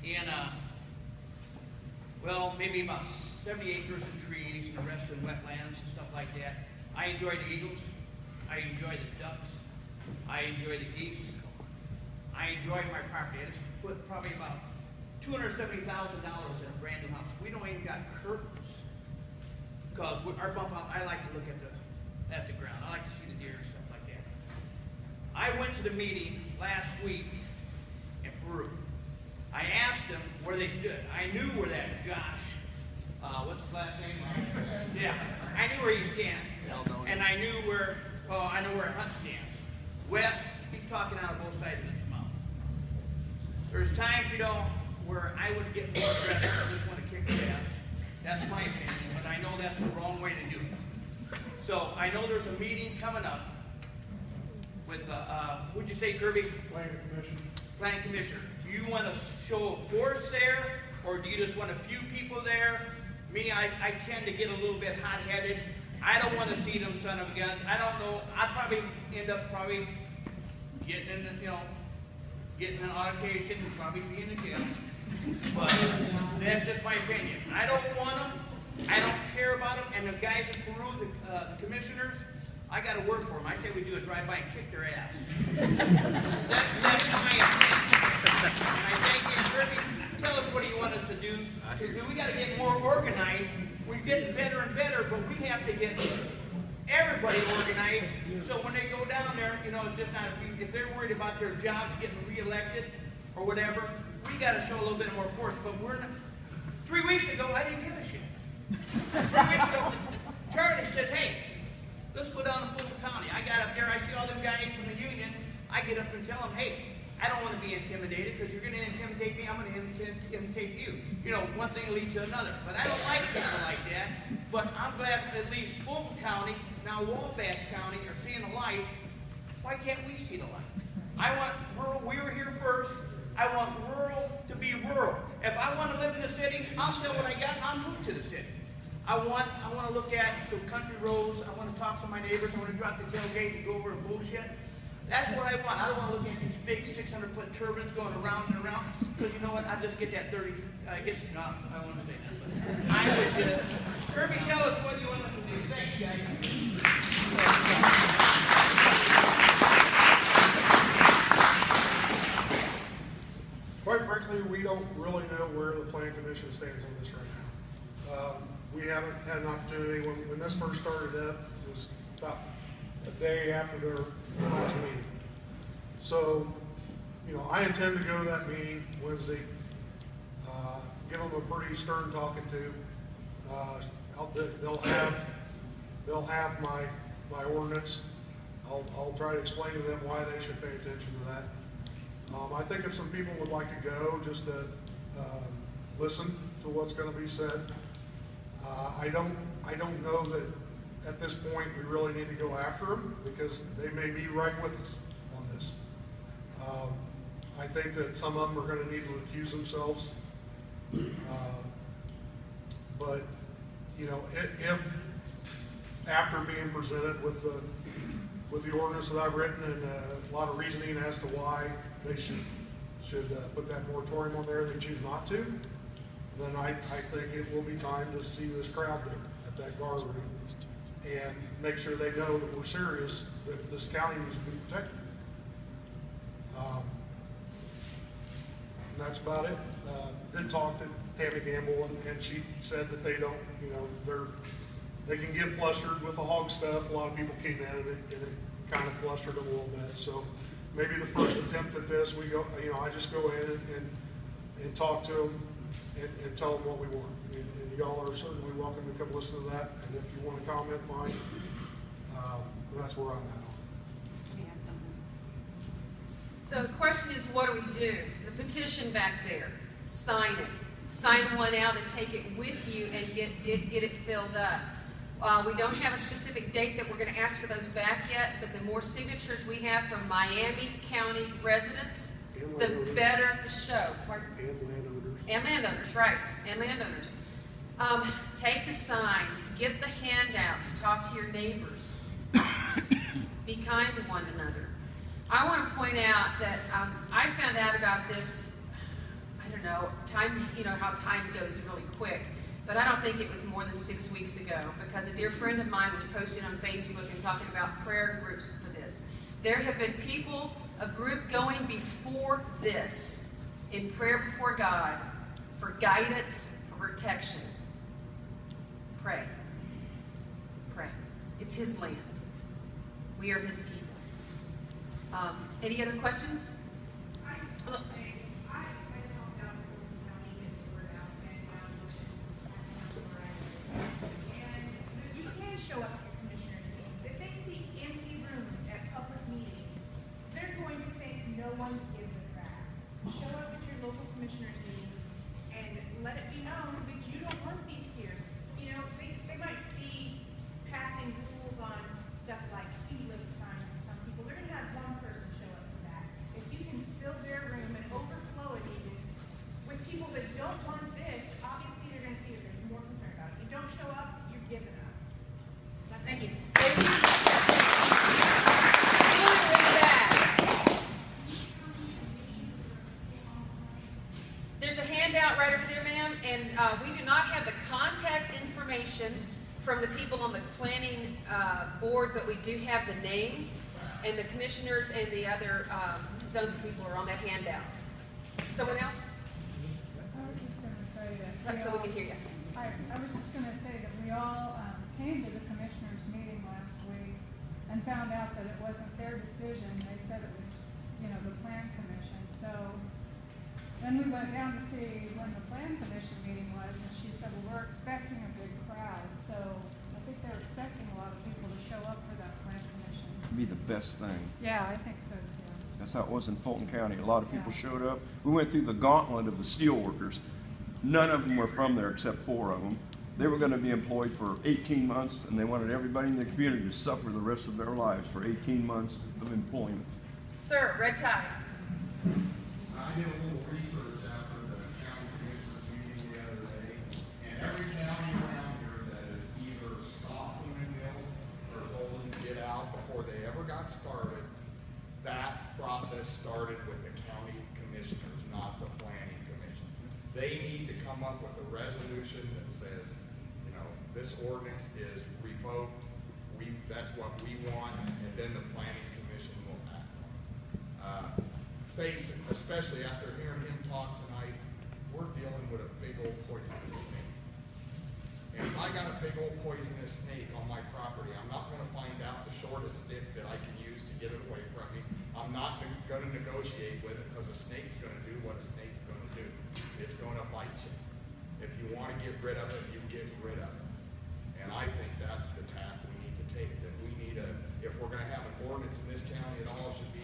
in maybe about 70 acres of trees and the rest in wetlands and stuff like that. I enjoy the eagles. I enjoy the ducks. I enjoy the geese. I enjoy my property. I just put probably about $270,000 in a brand new house. We don't even got curtains because our bump out. I like to look at the ground. I like to see the deer and stuff like that. I went to the meeting last week in Peru. I asked them where they stood. I knew where that Josh, what's his last name? Yeah, I knew where he stands. And I knew where, I know where Hunt stands. West, he's talking out of both sides of his mouth. There's times, where I would get more aggressive. I just want to kick his ass. That's my opinion, but I know that's the wrong way to do it. So I know there's a meeting coming up with, what'd you say, Kirby? Planning Commission. Planning Commissioner. Do you want to show force there, or do you just want a few people there? Me, I tend to get a little bit hot-headed. I don't want to see them son of guns. I don't know. I'd probably end up getting in, getting an altercation and probably be in the jail. But that's just my opinion. I don't want them. I don't care about them. And the guys in Peru, the commissioners, I got to work for them. I say we do a drive-by and kick their ass. That's my opinion. And I thank you, Kirby. Tell us what do you want us to do. We got to get more organized. We're getting better and better, but we have to get everybody organized. So when they go down there, it's just not if they're worried about their jobs getting reelected or whatever, we got to show a little bit more force. But we're not. 3 weeks ago, I didn't give a shit. 3 weeks ago, Charlie said, "Hey, let's go down to Fulton County." I got up there. I see all them guys from the union. I get up and tell them, "Hey, I don't want to be intimidated because you're going to intimidate me. I'm going to intimidate you. One thing leads to another. But I don't like people like that. But I'm glad that at least Fulton County, now Wabash County, are seeing the light. Why can't we see the light? I want rural. We were here first. I want rural to be rural. If I want to live in the city, I'll sell what I got and I'll move to the city. I want to look at the country roads. I want to talk to my neighbors. I want to drop the tailgate and go over and bullshit. That's what I want. I don't want to look at these big 600-foot turbines going around and around. Because you know what? I just get that 30. I don't want to say that. But I would just. Kirby, tell us what you want us to do. Thanks, guys. Quite frankly, we don't really know where the plan commission stands on this right now. We haven't had an opportunity, when this first started up, it was about a day after their last meeting. So, I intend to go to that meeting Wednesday, give them a pretty stern talking to. They'll have my ordinance. I'll try to explain to them why they should pay attention to that. I think if some people would like to go just to listen to what's going to be said, I don't know that at this point we really need to go after them because they may be right with us on this. I think that some of them are going to need to recuse themselves, but if after being presented with the ordinance that I've written and a lot of reasoning as to why they should put that moratorium on there, they choose not to, then I think it will be time to see this crowd there at that guard room and make sure they know that we're serious, that this county needs to be protected. And that's about it. Did talk to Tammy Gamble, and she said that they don't, they can get flustered with the hog stuff. A lot of people came in and it kind of flustered them a little bit. So maybe the first attempt at this, I just go in and talk to them and tell them what we want. And y'all are certainly welcome to come listen to that. And if you want to comment, fine. That's where I'm at. So the question is, what do we do? The petition back there, sign it. Sign one out and take it with you and get it filled up. We don't have a specific date that we're going to ask for those back yet, but the more signatures we have from Miami County residents, the better the show. And landowners, right, and landowners. Take the signs, get the handouts, talk to your neighbors. Be kind to one another. I want to point out that I found out about this, I don't know, how time goes really quick, but I don't think it was more than 6 weeks ago because a dear friend of mine was posting on Facebook and talking about prayer groups for this. There have been people, a group going before this in prayer before God for guidance, for protection. Pray. Pray. It's His land. We are His people. Any other questions? I just want to say, I helped out with Fulton County, get the word out, and you can show up at your commissioners' meetings. If they see empty rooms at public meetings, they're going to think no one gives a crap. Show up at your local commissioners' meetings and let it be known that you don't want these here. They might be passing rules on stuff like speed limit signs for some people. They're going to have one person show up for that. If you can fill their room and overflow it even with people that don't want this, obviously they're going to see that they're more concerned about it. You don't show up, you're giving up. Thank you. There's a handout right over there, ma'am, and we do not have the contact information from the people on the planning board, but we do have the names, and the commissioners and the other zone people are on that handout. Someone else? I was just going to say that. So we can hear you. I was just going to say that we all came to the commissioners' meeting last week and found out that it wasn't their decision. They said it was, the plan commission. So then we went down to see when the plan commission meeting was, and she said, well, we're expecting a big crowd. So I think they're expecting a lot of people to show up for that plan commission. Be the best thing. Yeah, I think so too. That's how it was in Fulton County. A lot of people showed up. We went through the gauntlet of the steel workers. None of them were from there except 4 of them. They were going to be employed for 18 months, and they wanted everybody in the community to suffer the rest of their lives for 18 months of employment. Sir, red tie. I did a little research after the county commissioners meeting the other day, and every county around here that they ever got started, that process started with the county commissioners, not the planning commission. They need to come up with a resolution that says, you know, this ordinance is revoked, that's what we want, and then the planning commission will act on it. Face it, especially after hearing him talk tonight, we're dealing with a big old poisonous snake. And if I got a big old poisonous snake on my property, I'm not gonna find out the shortest stick that I can use to get it away from me. I'm not gonna negotiate with it, because a snake's gonna do what a snake's gonna do. It's gonna bite you. If you wanna get rid of it, you get rid of it. And I think that's the tack we need to take, that we need if we're gonna have an ordinance in this county, it all should be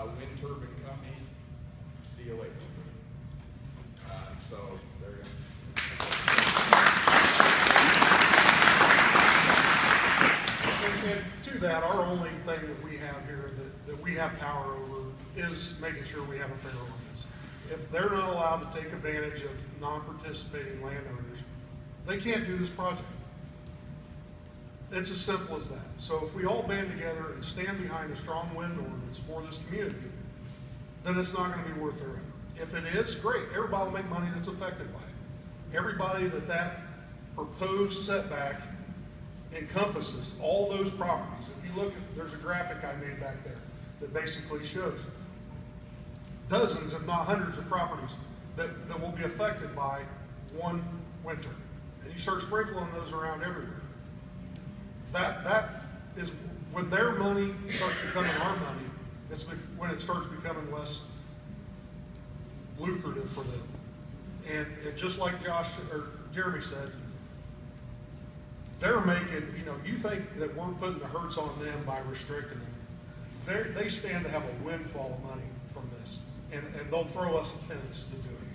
wind turbine companies. See you later. So, there you go. And to that, our only thing that we have here that we have power over is making sure we have a fair ordinance. If they're not allowed to take advantage of non-participating landowners, they can't do this project. It's as simple as that. So if we all band together and stand behind a strong wind ordinance for this community, then it's not going to be worth their effort. If it is, great. Everybody will make money that's affected by it. Everybody that proposed setback encompasses all those properties. If you look at, there's a graphic I made back there that basically shows dozens, if not hundreds of properties that will be affected by one winter. And you start sprinkling those around everywhere. That is when their money starts becoming our money, it's when it starts becoming less lucrative for them. And just like Josh or Jeremy said, they're making, you know, you think that we're putting the hurts on them by restricting them. They stand to have a windfall of money from this, and they'll throw us a penance to do it.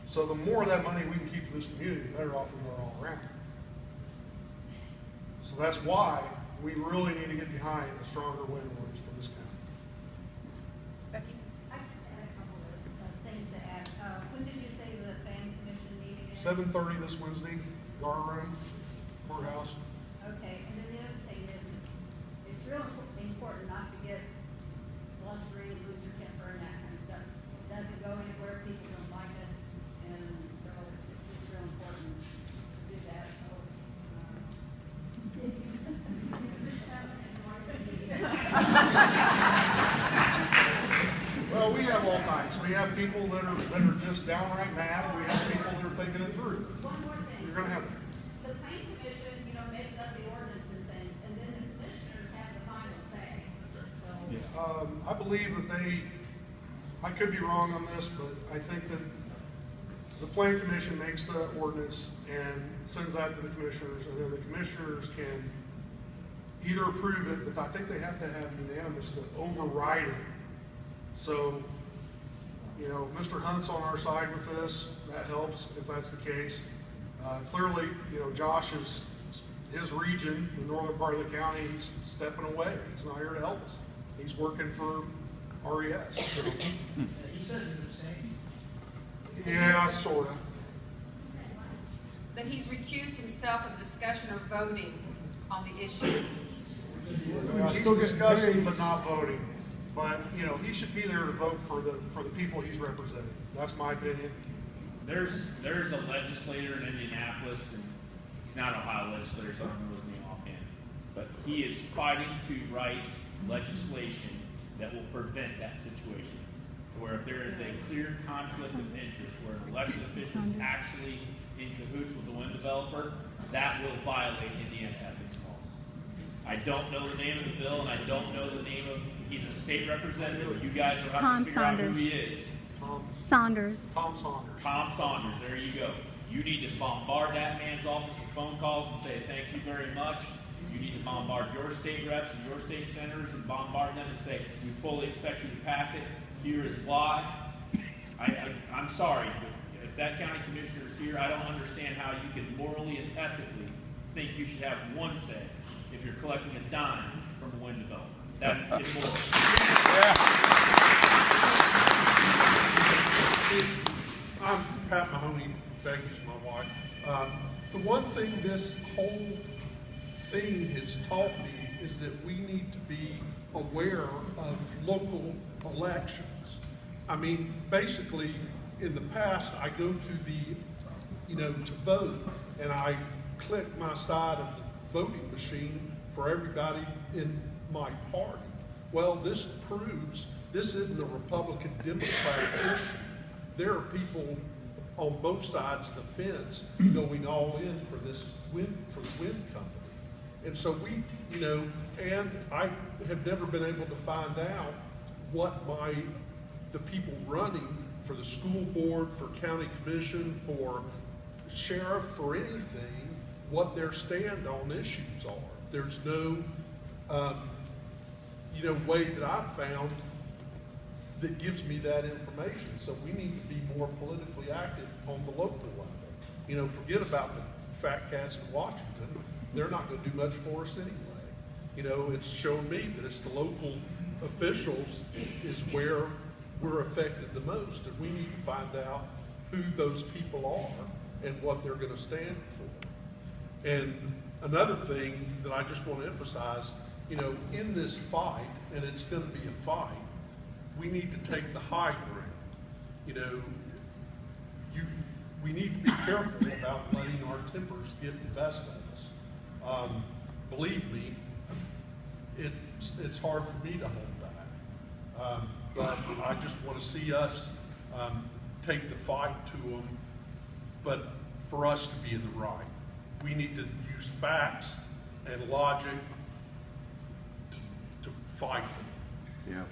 So the more of that money we can keep for this community, the better off we are all around. So that's why we really need to get behind a stronger wind ordinance for this county. Becky? I just had a couple of things to add. When did you say the planning commission meeting is? 7:30 this Wednesday, guard room, courthouse. Okay, and then the other thing is, it's real important not to get blustery, lose your temper, and that kind of stuff. It doesn't go anywhere, people don't like it, and so it's just real important to do that, so. Well, we have all types. We have people that are just downright mad. We have people that are thinking it through. One more thing. You're going to have that. The planning commission, you know, makes up the ordinance and things, and then the commissioners have the final say. So, I believe that I could be wrong on this, but I think that the planning commission makes the ordinance and sends that to the commissioners, and then the commissioners can either approve it, but I think they have to have unanimous to override it. So, you know, if Mr. Hunt's on our side with this, that helps if that's the case. Clearly, you know, his region, the northern part of the county, he's stepping away. He's not here to help us. He's working for RES. So. He says it's abstaining. Yeah, sort of. That he's recused himself of discussion or voting on the issue. He's discussing but not voting. But, you know, he should be there to vote for the people he's representing. That's my opinion. There's a legislator in Indianapolis, and he's not an Ohio legislator, so I don't know his name offhand, but he is fighting to write legislation that will prevent that situation, where if there is a clear conflict of interest, where an elected official is actually in cahoots with the wind developer, that will violate Indiana ethics laws. I don't know the name of the bill, and I don't know the name of, he's a state representative. You guys will have to figure out who he is. Tom Saunders. Saunders. Tom Saunders, there you go. You need to bombard that man's office with phone calls and say, thank you very much. You need to bombard your state reps and your state senators and bombard them and say, we fully expect you to pass it. Here is why. I'm sorry, but if that county commissioner is here, I don't understand how you can morally and ethically think you should have one say if you're collecting a dime from a wind developer. That's immoral. I'm Pat Mahoney, Becky's my wife. The one thing this whole thing has taught me is that we need to be aware of local elections. I mean, basically, in the past, I go to the, to vote, and I click my side of the voting machine for everybody in my party. Well, this proves this isn't a Republican-Democrat issue. There are people on both sides of the fence going all in for this wind, for the wind company. And so we, and I have never been able to find out what the people running for the school board, for county commission, for sheriff, for anything, what their stand on issues are. There's no, way that I've found that gives me that information. So we need to be more politically active on the local level. Forget about the fat cats in Washington. They're not going to do much for us anyway. It's shown me that it's the local officials is where we're affected the most, and we need to find out who those people are and what they're going to stand for. And another thing that I just want to emphasize, in this fight, and it's going to be a fight, we need to take the high ground. We need to be careful about letting our tempers get the best of us. Believe me, it's hard for me to hold back. But I just want to see us take the fight to them, but for us to be in the right. We need to use facts and logic to fight them. Yeah.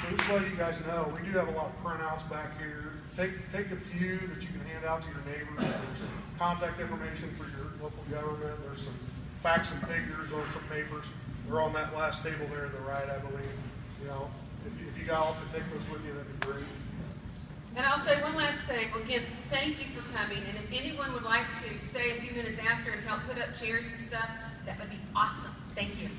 So just to let you guys know, we do have a lot of printouts back here. Take a few that you can hand out to your neighbors. There's some contact information for your local government. There's some facts and figures on some papers. They're on that last table there to the right, I believe. If you all could take those with you, that'd be great. And I'll say one last thing. Again, thank you for coming. And if anyone would like to stay a few minutes after and help put up chairs and stuff, that would be awesome. Thank you.